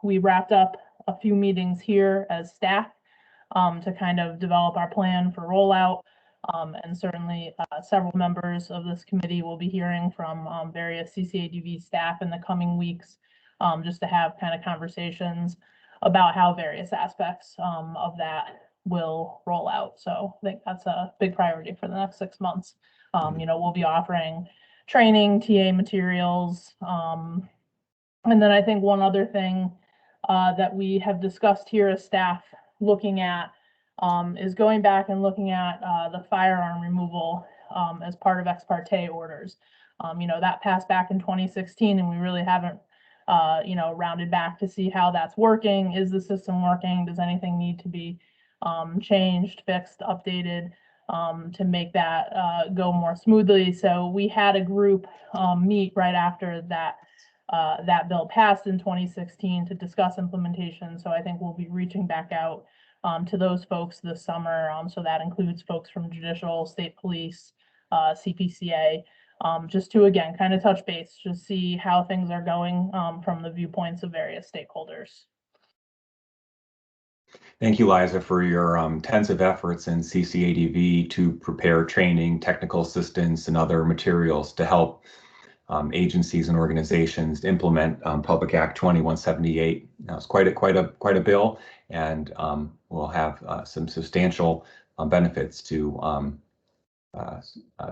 we wrapped up a few meetings here as staff to kind of develop our plan for rollout. And certainly several members of this committee will be hearing from various CCADV staff in the coming weeks, just to have kind of conversations about how various aspects of that will roll out. So I think that's a big priority for the next 6 months. You know, we'll be offering training, TA materials. And then I think one other thing that we have discussed here as staff looking at is going back and looking at the firearm removal as part of ex parte orders. You know, that passed back in 2016 and we really haven't you know, rounded back to see how that's working. Is the system working? Does anything need to be changed, fixed, updated to make that go more smoothly? So we had a group meet right after that that bill passed in 2016 to discuss implementation. So I think we'll be reaching back out to those folks this summer. So that includes folks from judicial, state police, CPCA. Just to, again, kind of touch base, just see how things are going from the viewpoints of various stakeholders. Thank you, Liza, for your intensive efforts in CCADV to prepare training, technical assistance, and other materials to help agencies and organizations implement Public Act 2178. Now, it's quite a bill, and will have some substantial benefits to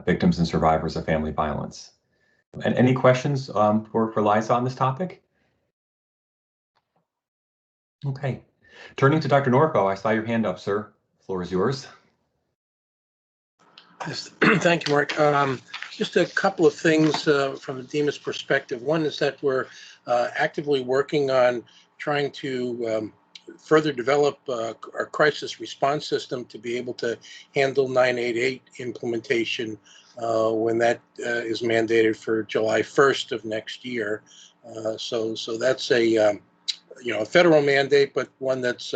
victims and survivors of family violence. And any questions for Liza on this topic? Okay. Turning to Dr. Norco, I saw your hand up, sir. The floor is yours. Yes, thank you, Mark. Just a couple of things from the DEMA's perspective. One is that we're actively working on trying to further develop our crisis response system to be able to handle 988 implementation when that is mandated for July 1st of next year. So that's a a federal mandate, but one that's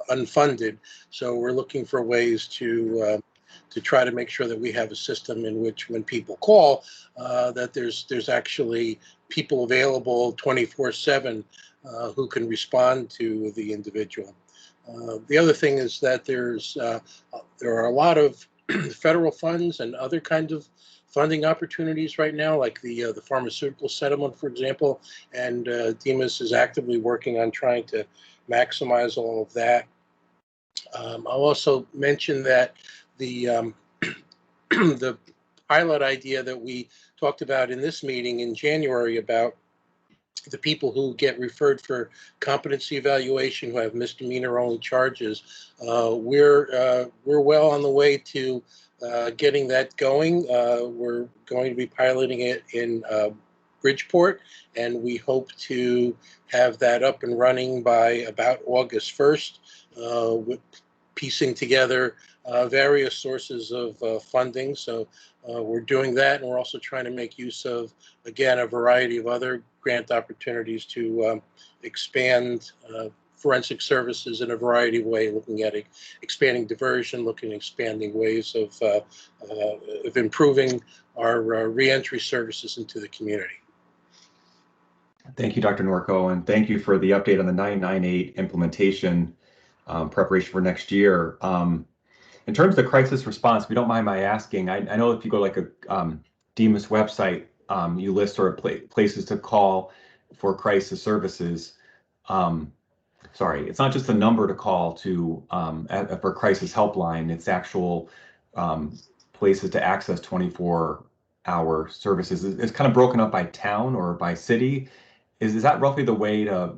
unfunded. So we're looking for ways to try to make sure that we have a system in which, when people call, that there's actually people available 24/7 who can respond to the individual. The other thing is that there are a lot of federal funds and other kinds of funding opportunities right now, like the pharmaceutical settlement, for example, and Demas is actively working on trying to maximize all of that. I'll also mention that the the pilot idea that we talked about in this meeting in January about the people who get referred for competency evaluation, who have misdemeanor-only charges, we're well on the way to getting that going. We're going to be piloting it in Bridgeport, and we hope to have that up and running by about August 1st, with piecing together various sources of funding. So we're doing that, and we're also trying to make use of, again, a variety of other grant opportunities to expand forensic services in a variety of ways, looking at expanding diversion, looking at expanding ways of improving our reentry services into the community. Thank you, Dr. Norco, and thank you for the update on the 998 implementation preparation for next year. In terms of the crisis response, if you don't mind my asking, I know if you go like a Demas website, you list sort of places to call for crisis services. Sorry, it's not just the number to call to for crisis helpline. It's actual places to access 24-hour services. It's kind of broken up by town or by city. Is that roughly the way to?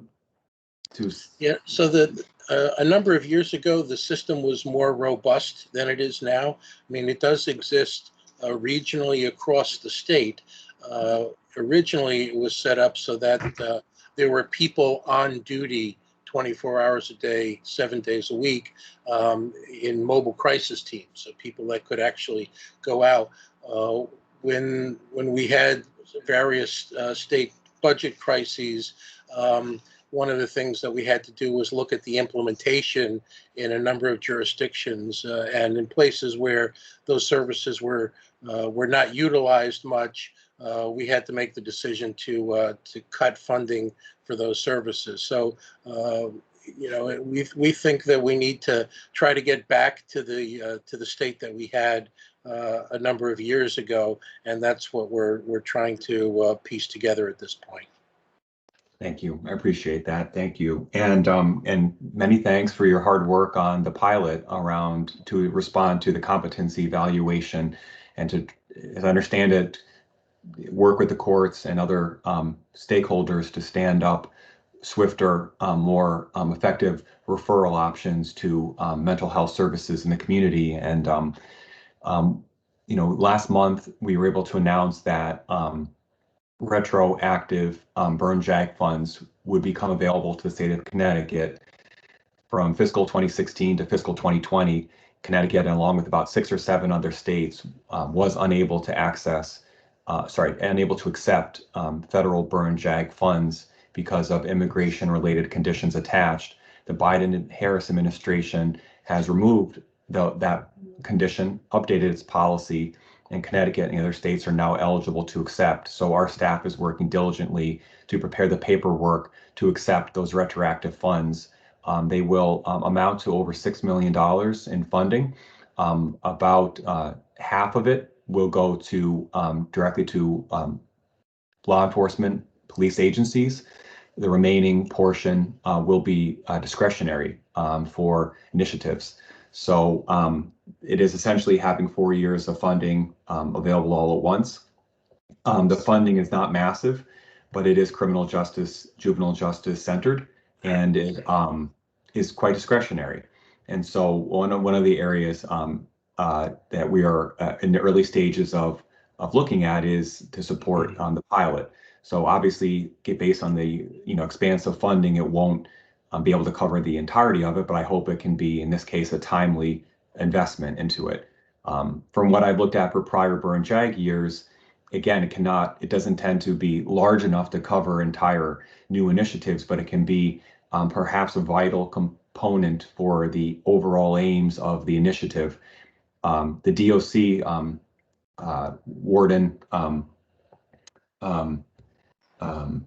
Yeah. So a number of years ago, the system was more robust than it is now. I mean, it does exist regionally across the state. Originally, it was set up so that there were people on duty 24 hours a day, 7 days a week, in mobile crisis teams, so people that could actually go out. When we had various state budget crises, one of the things that we had to do was look at the implementation in a number of jurisdictions, and in places where those services were not utilized much, we had to make the decision to cut funding for those services. So, we think that we need to try to get back to the state that we had a number of years ago, and that's what we're trying to piece together at this point. Thank you. I appreciate that. Thank you. And many thanks for your hard work on the pilot around to respond to the competency evaluation and to, as I understand it, work with the courts and other stakeholders to stand up swifter, more effective referral options to mental health services in the community. And, last month we were able to announce that retroactive burn JAG funds would become available to the state of Connecticut from fiscal 2016 to fiscal 2020. Connecticut, along with about 6 or 7 other states, was unable to accept federal burn JAG funds because of immigration-related conditions attached. The Biden-Harris administration has removed that condition, updated its policy, and Connecticut and the other states are now eligible to accept. So our staff is working diligently to prepare the paperwork to accept those retroactive funds. They will amount to over $6 million in funding. About half of it will go to directly to law enforcement, police agencies. The remaining portion will be discretionary for initiatives. So it is essentially having 4 years of funding available all at once. The funding is not massive, but it is criminal justice, juvenile justice centered, and it is quite discretionary. And so one of the areas that we are in the early stages of looking at is to support the pilot. So obviously, based on the expansive funding, it won't be able to cover the entirety of it, but I hope it can be, in this case, a timely investment into it. From what I've looked at for prior burn JAG years, again, it doesn't tend to be large enough to cover entire new initiatives, but it can be perhaps a vital component for the overall aims of the initiative. The DOC warden,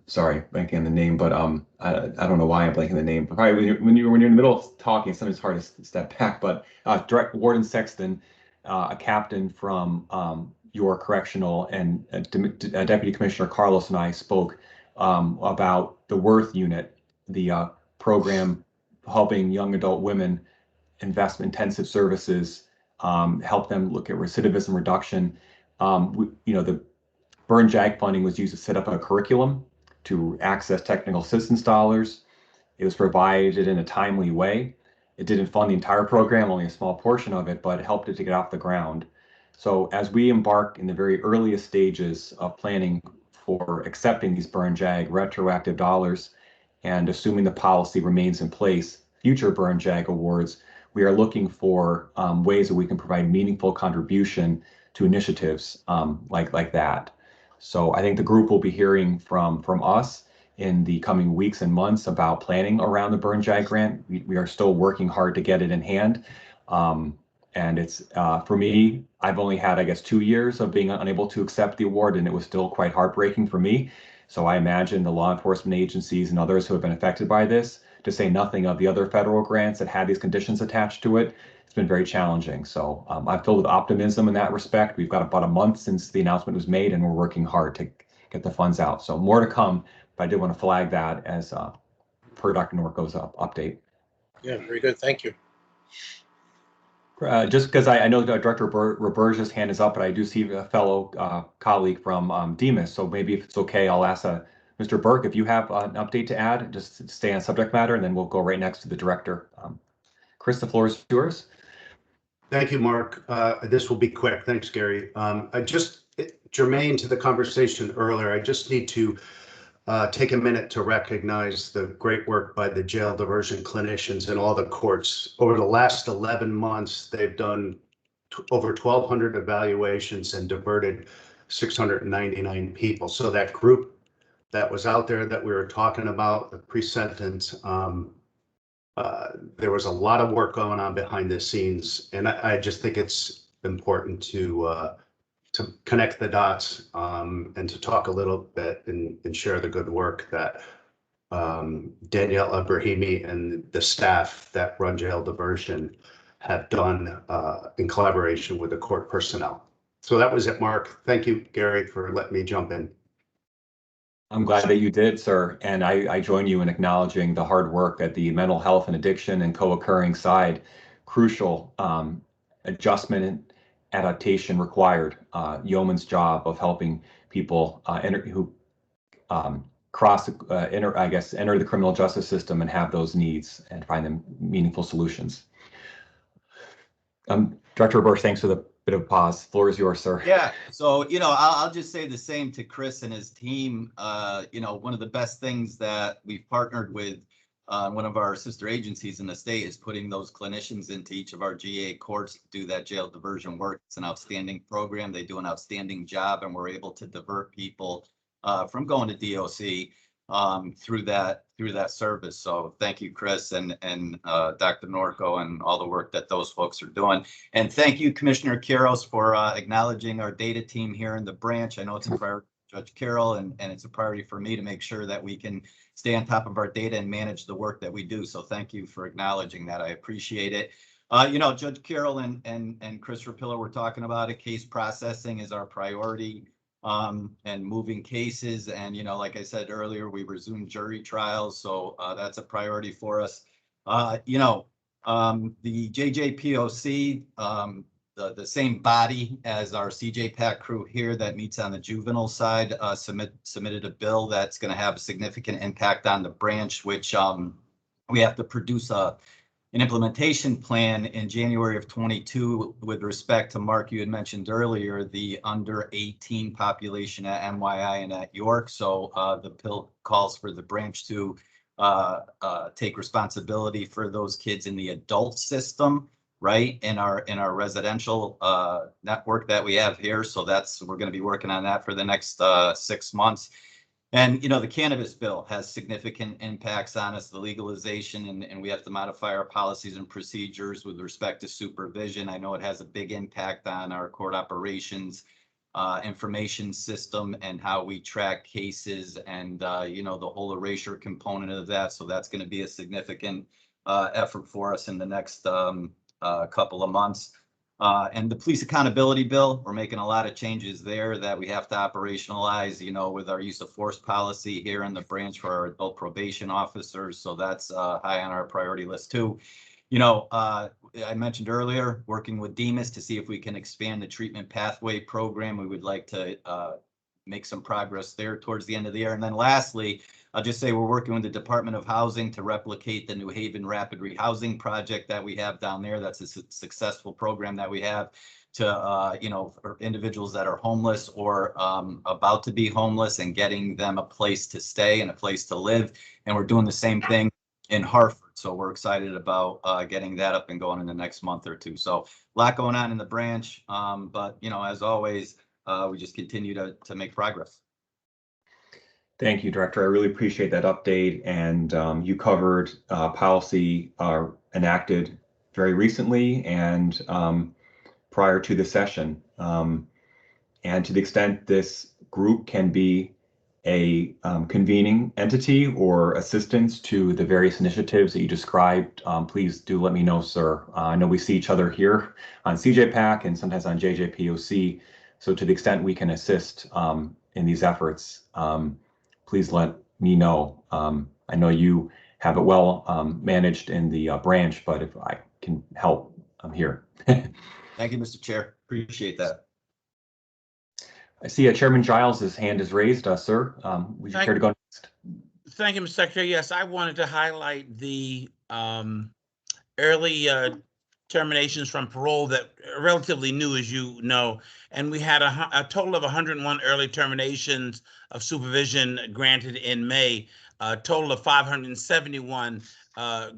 sorry, blanking on the name, but I don't know why I'm blanking the name. But probably when you're in the middle of talking, sometimes it's hard to step back. But Direct Warden Sexton, a captain from your correctional, and Deputy Commissioner Carlos and I spoke about the Worth Unit, the program helping young adult women invest in intensive services, help them look at recidivism reduction. The Burn JAG funding was used to set up a curriculum to access technical assistance dollars. It was provided in a timely way. It didn't fund the entire program, only a small portion of it, but it helped it to get off the ground. So as we embark in the very earliest stages of planning for accepting these Burn JAG retroactive dollars and assuming the policy remains in place, future Burn JAG awards, we are looking for ways that we can provide meaningful contribution to initiatives like that. So I think the group will be hearing from us in the coming weeks and months about planning around the Burn JAG grant. We are still working hard to get it in hand. And it's, for me, I've only had, I guess, 2 years of being unable to accept the award, and it was still quite heartbreaking for me. So I imagine the law enforcement agencies and others who have been affected by this, to say nothing of the other federal grants that had these conditions attached to it, it's been very challenging. So I'm filled with optimism in that respect. We've got about a month since the announcement was made, and we're working hard to get the funds out. So more to come, but I did want to flag that as per Dr. Norco's update. Yeah, very good. Thank you. Just because I know Director Roberge's hand is up, but I do see a fellow colleague from Demas. So maybe if it's okay, I'll ask Mr. Burke if you have an update to add, just to stay on subject matter, and then we'll go right next to the director. Chris, the floor is yours. Thank you, Mark. This will be quick. Thanks, Gary. Germane to the conversation earlier, I just need to take a minute to recognize the great work by the jail diversion clinicians in all the courts. Over the last 11 months, they've done over 1,200 evaluations and diverted 699 people. So that group that was out there that we were talking about, the pre-sentence, there was a lot of work going on behind the scenes. And I just think it's important to connect the dots and to talk a little bit and share the good work that Danielle Abrahimi and the staff that run jail diversion have done in collaboration with the court personnel. So that was it, Mark. Thank you, Gary, for letting me jump in. I'm glad that you did, sir. And I join you in acknowledging the hard work at the mental health and addiction and co-occurring side. Crucial adjustment and adaptation required. Yeoman's job of helping people who enter the criminal justice system and have those needs and find them meaningful solutions. Director Burke, thanks for the bit of pause. Floor is yours, sir. Yeah, so, I'll just say the same to Chris and his team. One of the best things that we've partnered with one of our sister agencies in the state is putting those clinicians into each of our GA courts to do that jail diversion work. It's an outstanding program. They do an outstanding job, and we're able to divert people from going to DOC through that service. So thank you, Chris and Dr. Norco, and all the work that those folks are doing. And thank you, Commissioner Quiros, for acknowledging our data team here in the branch. I know it's a priority for Judge Carroll, and it's a priority for me to make sure that we can stay on top of our data and manage the work that we do. So thank you for acknowledging that. I appreciate it. Judge Carroll and Chris Rapillo were talking about it. Case processing is our priority. And moving cases. And, like I said earlier, we resumed jury trials. So that's a priority for us. The JJPOC, the same body as our CJPAC crew here that meets on the juvenile side, submitted a bill that's going to have a significant impact on the branch, which we have to produce an implementation plan in January of 22 with respect to, Mark, you had mentioned earlier, the under 18 population at NYI and at York. So the bill calls for the branch to take responsibility for those kids in the adult system right, in our residential network that we have here. So we're going to be working on that for the next 6 months. And, the cannabis bill has significant impacts on us, the legalization, and we have to modify our policies and procedures with respect to supervision. I know it has a big impact on our court operations information system and how we track cases and, the whole erasure component of that. So that's going to be a significant effort for us in the next couple of months. And the police accountability bill, we're making a lot of changes there that we have to operationalize, with our use of force policy here in the branch for our adult probation officers. So that's high on our priority list too. I mentioned earlier, working with Demas to see if we can expand the treatment pathway program. We would like to make some progress there towards the end of the year. And then lastly, I'll just say we're working with the Department of Housing to replicate the New Haven Rapid Rehousing project that we have down there. That's a successful program that we have to, for individuals that are homeless or about to be homeless and getting them a place to stay and a place to live. And we're doing the same thing in Hartford. So we're excited about getting that up and going in the next month or two. So a lot going on in the branch. But, as always, we just continue to make progress. Thank you, Director. I really appreciate that update. And you covered policy enacted very recently and prior to the session. And to the extent this group can be a convening entity or assistance to the various initiatives that you described, please do let me know, sir. I know we see each other here on CJPAC and sometimes on JJPOC. So to the extent we can assist in these efforts, please let me know. I know you have it well managed in the branch, but if I can help, I'm here. Thank you, Mr. Chair. Appreciate that. I see Chairman Giles' hand is raised, sir. Would you care to go next? Thank you, Mr. Secretary. Yes, I wanted to highlight the early terminations from parole that are relatively new, as you know. And we had a total of 101 early terminations of supervision granted in May, a total of 571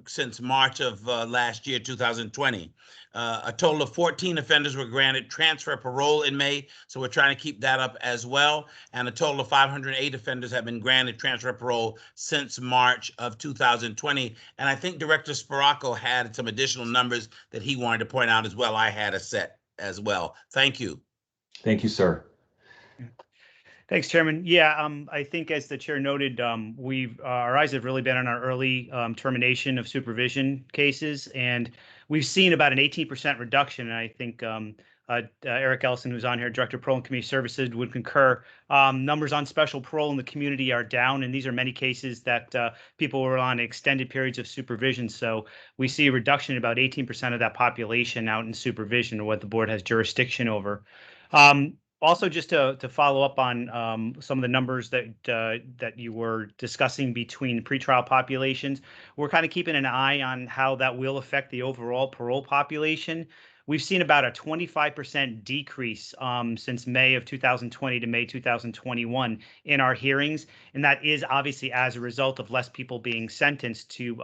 since March of last year, 2020. A total of 14 offenders were granted transfer parole in May, so we're trying to keep that up as well. And a total of 508 offenders have been granted transfer parole since March of 2020. And I think Director Sparaco had some additional numbers that he wanted to point out as well. I had a set as well. Thank you. Thank you, sir. Thanks, Chairman. Yeah, I think as the chair noted, our eyes have really been on our early termination of supervision cases, and we've seen about an 18% reduction. And I think Eric Ellison, who's on here, Director of Parole and Community Services, would concur. Numbers on special parole in the community are down, and these are many cases that people were on extended periods of supervision. So we see a reduction in about 18% of that population out in supervision, or what the board has jurisdiction over. Also, just to follow up on some of the numbers that you were discussing between pretrial populations, we're kind of keeping an eye on how that will affect the overall parole population. We've seen about a 25% decrease since May of 2020 to May 2021 in our hearings, and that is obviously as a result of less people being sentenced to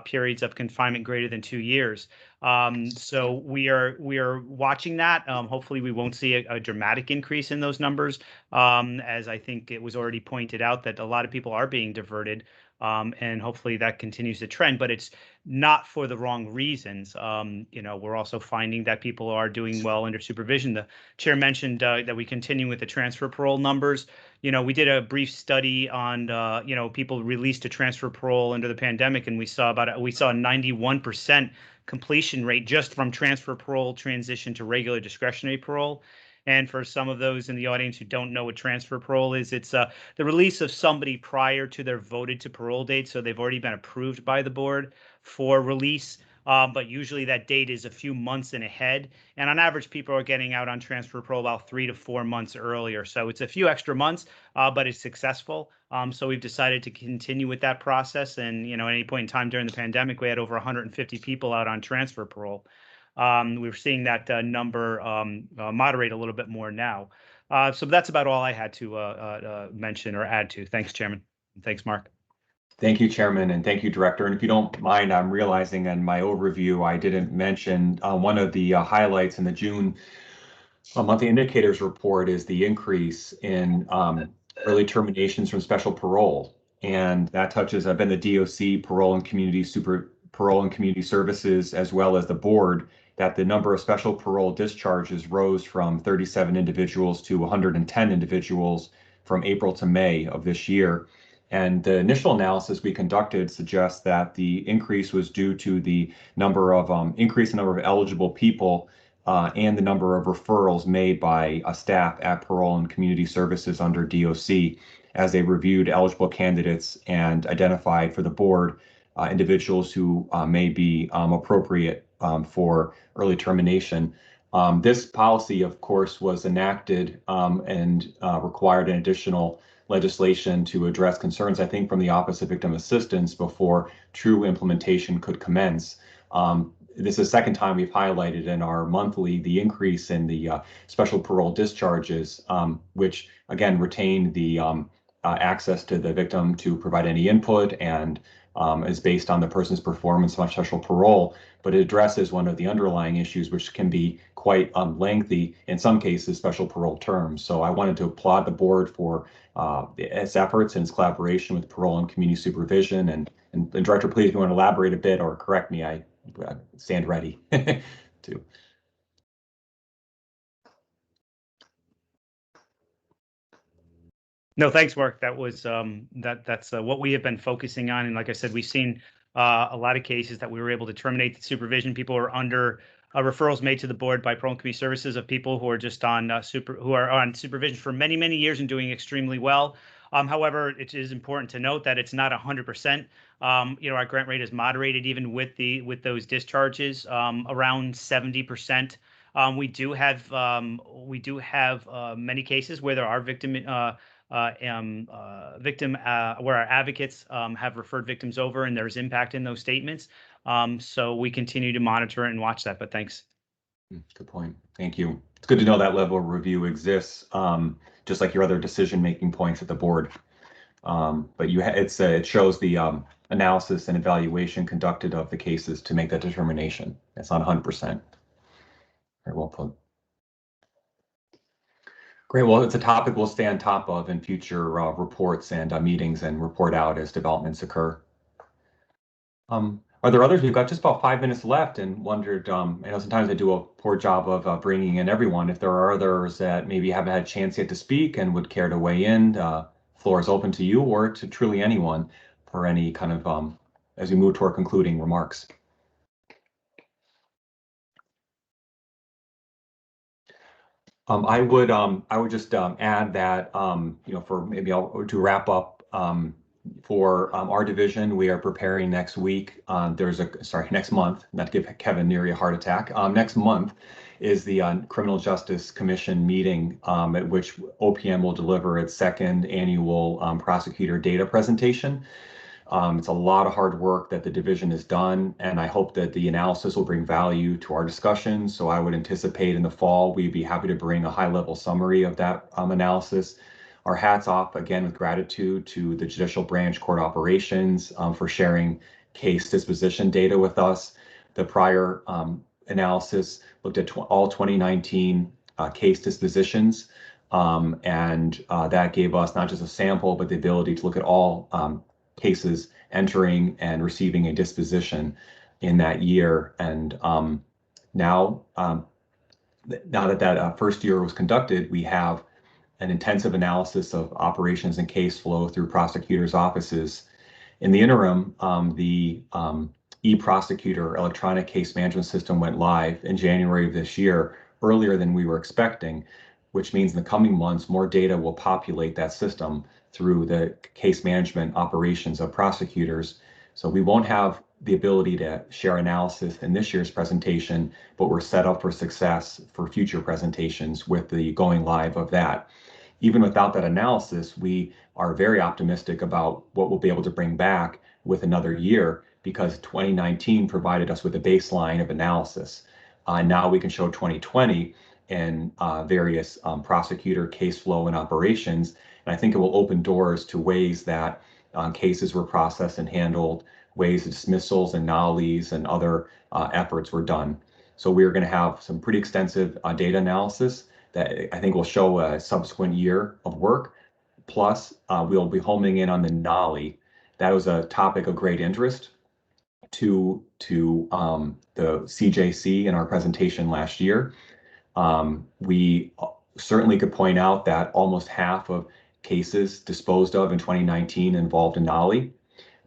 periods of confinement greater than 2 years. So we are watching that. Hopefully we won't see a dramatic increase in those numbers, as I think it was already pointed out that a lot of people are being diverted, and hopefully that continues to trend, but it's not for the wrong reasons. We're also finding that people are doing well under supervision. The chair mentioned that we continue with the transfer parole numbers. We did a brief study on, people released to transfer parole under the pandemic, and we saw a 91% completion rate just from transfer parole transition to regular discretionary parole. And for some of those in the audience who don't know what transfer parole is, it's the release of somebody prior to their voted to parole date. So they've already been approved by the board for release. But usually that date is a few months in ahead. And on average, people are getting out on transfer parole about 3 to 4 months earlier. So it's a few extra months, but it's successful. So we've decided to continue with that process. And, at any point in time during the pandemic, we had over 150 people out on transfer parole. We're seeing that number moderate a little bit more now. So that's about all I had to mention or add to. Thanks, Chairman. Thanks, Mark. Thank you, Chairman, and thank you, Director. And if you don't mind, I'm realizing in my overview, I didn't mention one of the highlights in the June monthly indicators report is the increase in early terminations from special parole. And that touches, I've been the DOC, parole and community services, as well as the board, that the number of special parole discharges rose from 37 individuals to 110 individuals from April to May of this year. And the initial analysis we conducted suggests that the increase was due to the number of increase in number of eligible people and the number of referrals made by staff at Parole and Community Services under DOC as they reviewed eligible candidates and identified for the board individuals who may be appropriate for early termination. This policy, of course, was enacted and required an additional legislation to address concerns, I think, from the Office of Victim Assistance before true implementation could commence. This is the second time we've highlighted in our monthly the increase in the special parole discharges, which again retain the access to the victim to provide any input and is based on the person's performance on special parole, but it addresses one of the underlying issues, which can be quite lengthy, in some cases, special parole terms. So I wanted to applaud the board for its efforts and its collaboration with parole and community supervision. And Director, please, if you want to elaborate a bit or correct me, I stand ready to. No, thanks, Mark. That was that's what we have been focusing on. And like I said, we've seen a lot of cases that we were able to terminate the supervision. People are under referrals made to the board by Parole and Community Services of people who are just on who are on supervision for many, many years and doing extremely well. However, it is important to note that it's not 100%. Our grant rate is moderated even with those discharges, around 70%. We do have many cases where there are where our advocates have referred victims over and there's impact in those statements. So we continue to monitor and watch that, but thanks. Good point. Thank you. It's good to know that level of review exists, just like your other decision-making points at the board. But it shows the analysis and evaluation conducted of the cases to make that determination. It's not 100%. Very well put. Great. Well, it's a topic we'll stay on top of in future reports and meetings and report out as developments occur. Are there others? We've got just about 5 minutes left and wondered, I know sometimes I do a poor job of bringing in everyone. If there are others that maybe haven't had a chance yet to speak and would care to weigh in, floor is open to you or to truly anyone for any kind of, as we move toward concluding remarks. I would just add that, for maybe to wrap up, for our division, we are preparing next week. Next month, not to give Kevin Neary a heart attack. Next month is the Criminal Justice Commission meeting at which OPM will deliver its second annual prosecutor data presentation. It's a lot of hard work that the division has done, and I hope that the analysis will bring value to our discussion. So I would anticipate in the fall, we'd be happy to bring a high-level summary of that analysis. Our hats off again with gratitude to the Judicial Branch Court Operations for sharing case disposition data with us. The prior analysis looked at all 2019 case dispositions, and that gave us not just a sample, but the ability to look at all cases entering and receiving a disposition in that year. And now that first year was conducted, we have an intensive analysis of operations and case flow through prosecutors' offices. In the interim, the e-prosecutor electronic case management system went live in January of this year, earlier than we were expecting, which means in the coming months, more data will populate that system through the case management operations of prosecutors. So we won't have the ability to share analysis in this year's presentation, but we're set up for success for future presentations with the going live of that. Even without that analysis, we are very optimistic about what we'll be able to bring back with another year, because 2019 provided us with a baseline of analysis. Now we can show 2020 and various prosecutor case flow and operations. And I think it will open doors to ways that cases were processed and handled, ways of dismissals and nollies and other efforts were done. So we're going to have some pretty extensive data analysis that I think will show a subsequent year of work. Plus, we'll be homing in on the nollie. That was a topic of great interest to the CJC in our presentation last year. We certainly could point out that almost half of cases disposed of in 2019 involved a nollie,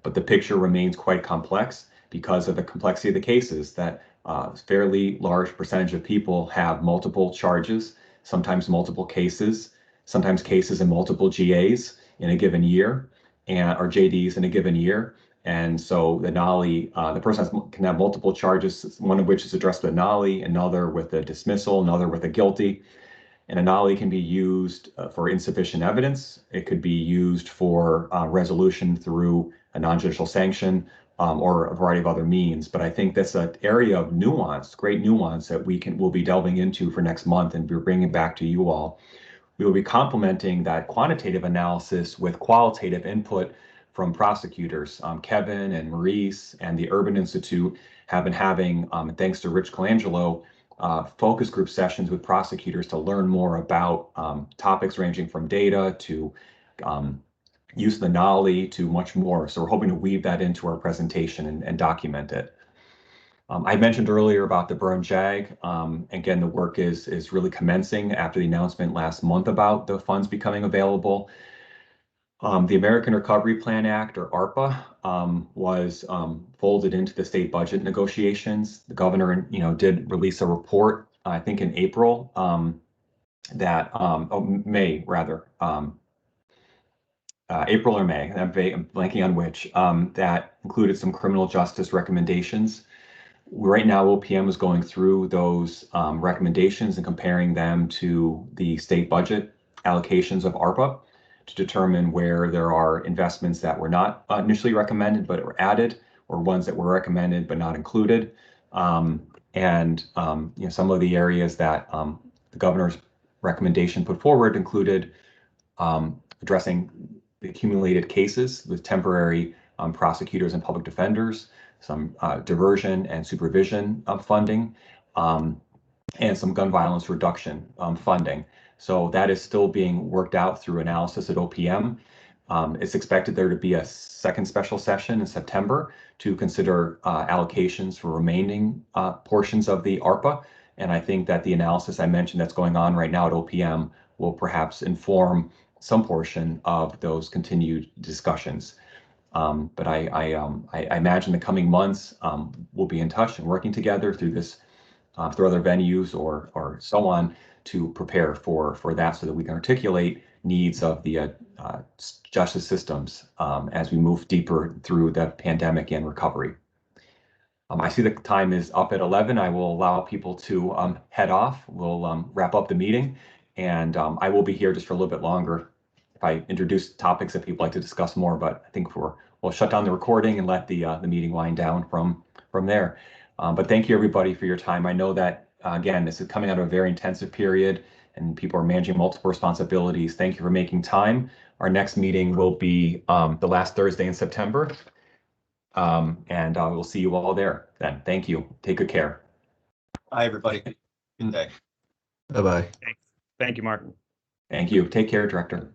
but the picture remains quite complex because of the complexity of the cases, that a fairly large percentage of people have multiple charges, sometimes multiple cases, sometimes cases in multiple GAs in a given year, or JDs in a given year. And so the nollie, the person can have multiple charges, one of which is addressed with a nollie, another with a dismissal, another with a guilty. And a nollie can be used for insufficient evidence. It could be used for resolution through a non-judicial sanction or a variety of other means. But I think that's an area of nuance, great nuance that we'll be delving into for next month and be bringing back to you all. We will be complementing that quantitative analysis with qualitative input from prosecutors. Kevin and Maurice and the Urban Institute have been having, thanks to Rich Colangelo, focus group sessions with prosecutors to learn more about topics ranging from data to use of the nollie to much more. So we're hoping to weave that into our presentation and document it. I mentioned earlier about the burn JAG. Again, the work is really commencing after the announcement last month about the funds becoming available. The American Recovery Plan Act, or ARPA, was folded into the state budget negotiations. The governor, did release a report, I think in April, May rather, April or May, I'm blanking on which, that included some criminal justice recommendations. Right now, OPM is going through those recommendations and comparing them to the state budget allocations of ARPA to determine where there are investments that were not initially recommended but were added, or ones that were recommended but not included. Some of the areas that the governor's recommendation put forward included addressing the accumulated cases with temporary prosecutors and public defenders, some diversion and supervision of funding, and some gun violence reduction funding. So that is still being worked out through analysis at OPM. It's expected there to be a second special session in September to consider allocations for remaining portions of the ARPA. And I think that the analysis I mentioned that's going on right now at OPM will perhaps inform some portion of those continued discussions. But I imagine the coming months we'll be in touch and working together through this, through other venues or so on, to prepare for that so that we can articulate needs of the justice systems as we move deeper through the pandemic and recovery. I see the time is up at 11. I will allow people to head off. We'll wrap up the meeting, and I will be here just for a little bit longer if I introduce topics that people like to discuss more, but I think we'll shut down the recording and let the meeting wind down from there. But thank you everybody for your time. I know that again, this is coming out of a very intensive period and people are managing multiple responsibilities. Thank you for making time. Our next meeting will be the last Thursday in September. And we'll see you all there then. Thank you. Take good care. Hi, everybody. Good day. Bye-bye. Thank you, Mark. Thank you. Take care, Director.